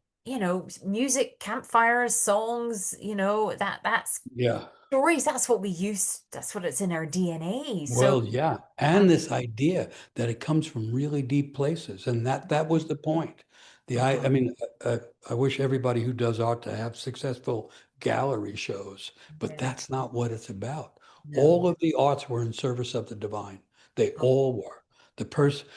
music, campfires, songs, that's yeah. stories. That's what we use. That's what it's in our DNA. So, Well, yeah, and um, this idea that it comes from really deep places, and that was the point. I uh-huh, mean, I wish everybody who does art to have successful gallery shows, but yeah, that's not what it's about. All no. of the arts were in service of the divine. They Oh, all were. The person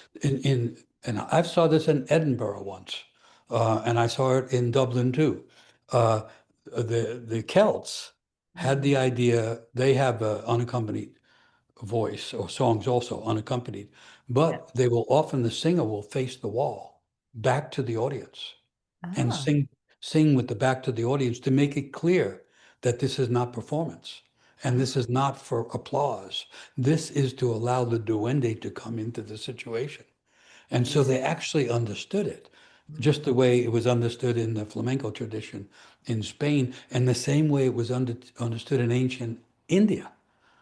and I saw this in Edinburgh once, and I saw it in Dublin too. The Celts had mhm, the idea. They have unaccompanied voice or songs also unaccompanied, yeah. but the singer will face the wall back to the audience and Ah, sing with the back to the audience to make it clear that this is not performance and this ah, is not for applause. This is to allow the duende to come into the situation. And so yeah. they actually understood it, just the Mhm, way it was understood in the flamenco tradition in Spain, and the same way it was understood in ancient India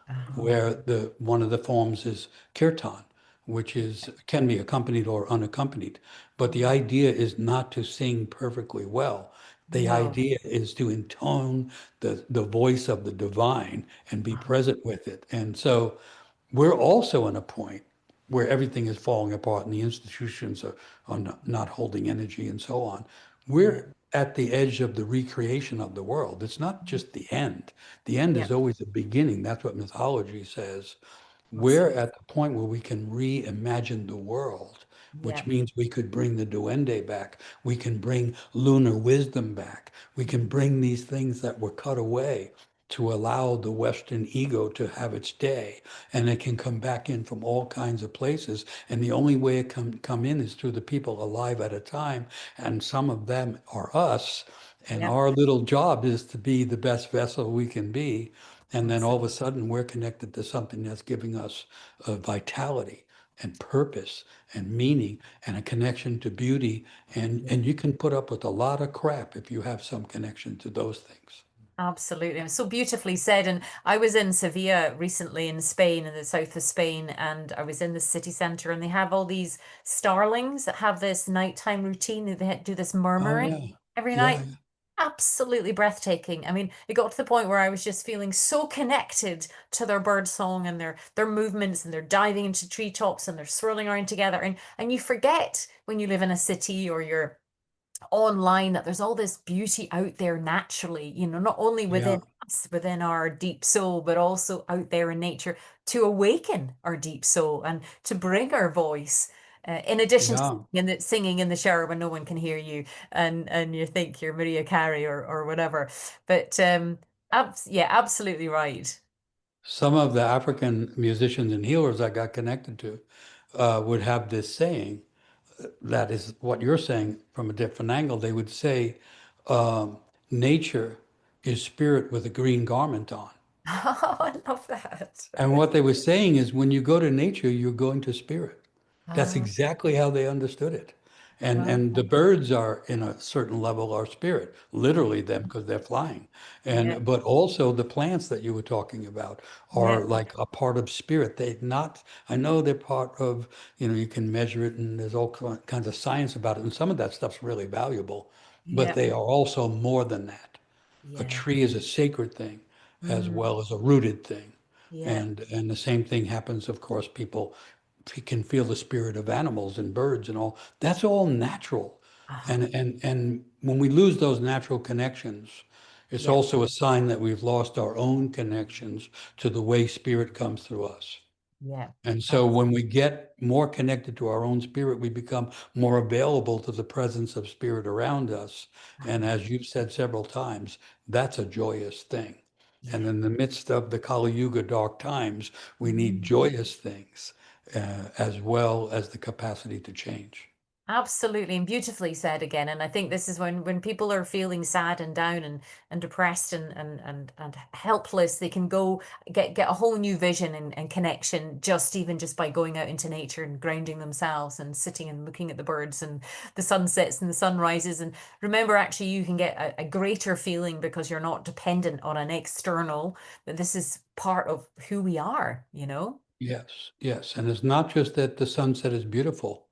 uh-huh, where the one of the forms is kirtan, which is can be accompanied or unaccompanied. But the mhm. idea is not to sing perfectly well. The No. idea is to intone the voice of the divine and be Uh-huh, present with it. And so we're also in a point where everything is falling apart and the institutions are not holding energy and so on. yeah. We're at the edge of the recreation of the world. It's not just the end. The end Yeah. is always a beginning. That's what mythology says. We're Absolutely. at the point where we can reimagine the world, which Yeah. means we could bring the duende back. We can bring lunar wisdom back. We can Mhm. bring these things that were cut away to allow the Western ego to have its day. And it can come back in from all kinds of places. And the only way it can come in is through the people alive at a time. And some of them are us. And Yeah. our little job is to be the best vessel we can be. And then all of a Absolutely. sudden, we're connected to something that's giving us vitality and purpose and meaning and a connection to beauty. And you can put up with a lot of crap if you have some connection to those things. Absolutely. It was so beautifully said. And I was in Sevilla recently in Spain, in the south of Spain, and I was in the city center, and they have all these starlings that have this nighttime routine. They do this Oh, murmuring yeah. every Yeah. night. Absolutely breathtaking. I mean, it got to the point where I was just feeling so connected to their bird song and their movements, and they're diving into treetops and they're swirling around together. And you forget when you live in a city or you're online that there's all this beauty out there naturally, not only within Yeah. us, within our deep soul, but also out there in nature to awaken our deep soul and to bring our voice. In addition to Yeah. singing in the shower when no one can hear you, and you think you're Maria Carey or whatever, but yeah, absolutely right. Some of the African musicians and healers I got connected to would have this saying that is what you're saying from a different angle. They would say, um, nature is spirit with a green garment on. Oh, I love that. And what they were saying is when you go to nature, you're going to spirit. That's Oh, exactly how they understood it. wow. And the birds are in a certain level are spirit, literally them because they're flying. Yeah, And but also the plants that you were talking about yeah, are like a part of spirit. They not, I know they're part of, you can measure it and there's all kinds of science about it. And some of that stuff's really valuable, but yeah, they are also more than that. A yeah. tree is a sacred thing as Mm, well as a rooted thing. yeah. And the same thing happens, of course, people can feel the spirit of animals and birds and all. That's all natural. Uh-huh. And when we lose those natural connections, it's Yeah, also a sign that we've lost our own connections to the way spirit comes through us. yeah. And so Abs- when we get more connected to our own spirit, we become more available to the presence of spirit around us. And uh-huh. as you've said several times, that's a joyous thing. And Yeah. in the midst of the Kali Yuga dark times, we need Mm. joyous things as well as the capacity to change. Absolutely, and beautifully said again. And I think this is when people are feeling sad and down and depressed and helpless, they can go get a whole new vision and connection just even just by going out into nature and grounding themselves and sitting and looking at the birds and the sunsets and the sunrises. And remember, actually, you can get a greater feeling because you're not dependent on an external, that this is part of who we are, you know? Yes, yes. And it's not just that the sunset is beautiful.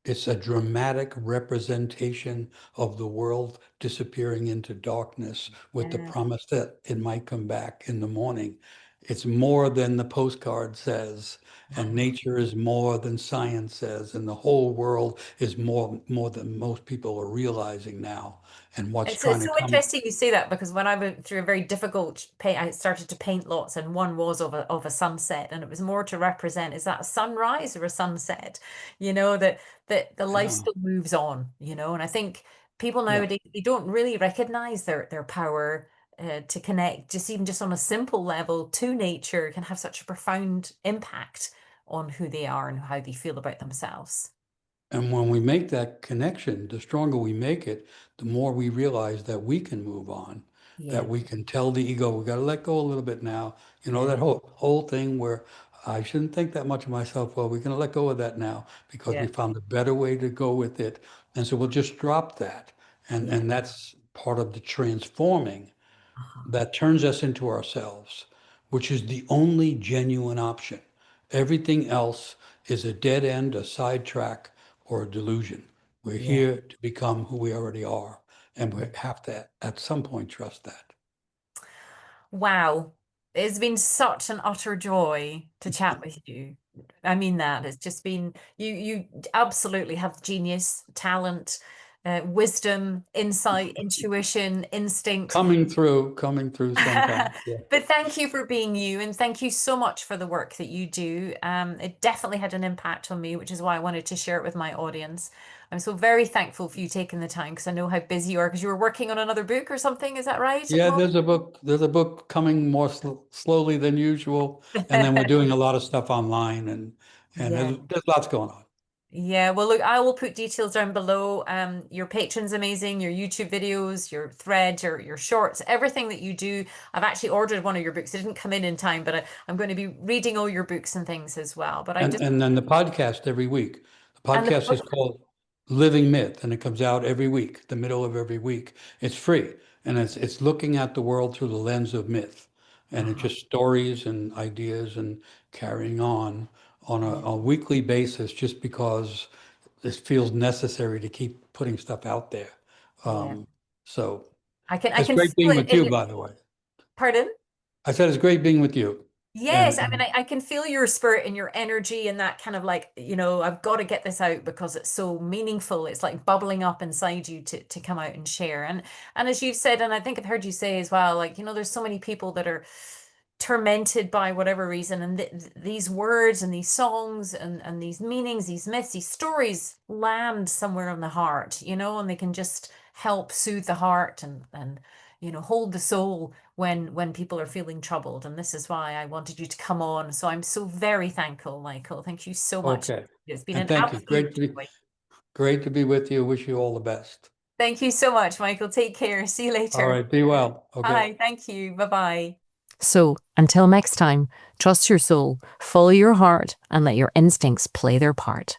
It's a dramatic representation of the world disappearing into darkness with the Yeah. promise that it might come back in the morning. It's more than the postcard says, and Wow. nature is more than science says, and the whole world is more than most people are realizing now. And what's It's trying to so come, interesting you say that because when I went through a very difficult paint, I started to paint lots, and one was of a sunset, and it was more to represent, is that a sunrise or a sunset? You know, that the life yeah, still moves on, and I think people yeah. nowadays they don't really recognize their power to connect, just even just on a simple level to nature can have such a profound impact on who they are and how they feel about themselves. And when we make that connection, the stronger we make it, the more we realize that we can move on, that Yeah, we can tell the ego, we got to let go a little bit now. yeah, That whole thing where I shouldn't think that much of myself. Well, we're going to let go of that now because we yeah, found a better way to go with it. And so we'll just drop that. yeah. And that's part of the transforming Uh-huh. that turns us into ourselves, which is the only genuine option. Everything else is a dead end, a sidetrack, or a delusion. We're Yeah. here to become who we already are, and we have to, at some point, trust that. Wow. It's been such an utter joy to chat with you. I mean that. It's just been you absolutely have genius, talent, wisdom, insight, intuition, instinct. Coming through sometimes. Yeah. But thank you for being you and thank you so much for the work that you do. It definitely had an impact on me, which is why I wanted to share it with my audience. I'm so very thankful for you taking the time because I know how busy you are because you were working on another book or something. Is that right at the Yeah, moment? there's a book coming more slowly than usual, and then we're doing a lot of stuff online, and Yeah. there's lots going on. Yeah, well, look, I will put details down below. Your Patreon's amazing, your YouTube videos, your thread, your shorts, everything that you do. I've actually ordered one of your books. It didn't come in time, but I'm going to be reading all your books and things as well. But I just, And then the podcast every week. The and the podcast is called Living Myth, and it comes out every week, the middle of every week. It's free, and it's looking at the world through the lens of myth, and it's uh just stories and ideas and carrying on yeah, a weekly basis, just because it feels necessary to keep putting stuff out there. yeah. Um, so I it's can great feel being it with you, in, by the way. pardon? I said it's great being with you, Yes, I mean, and I can feel your spirit and your energy and that kind of like, I've got to get this out because it's so meaningful. It's like bubbling up inside you to come out and share. And as you've said, and I think I've heard you say as well, like, there's so many people that are tormented by whatever reason, and these words and these songs and these meanings, these myths, these stories land somewhere in the heart, and they can just help soothe the heart and hold the soul when people are feeling troubled. And this is why I wanted you to come on. So I'm so very thankful, Michael. Thank you so much. Okay. It's been And an thank you. absolute joy. Great to be with you. Wish you all the best. Thank you so much, Michael. Take care. See you All later. right. Be well. Okay. Bye. Thank you. Bye-bye. So until next time, trust your soul, follow your heart, and let your instincts play their part.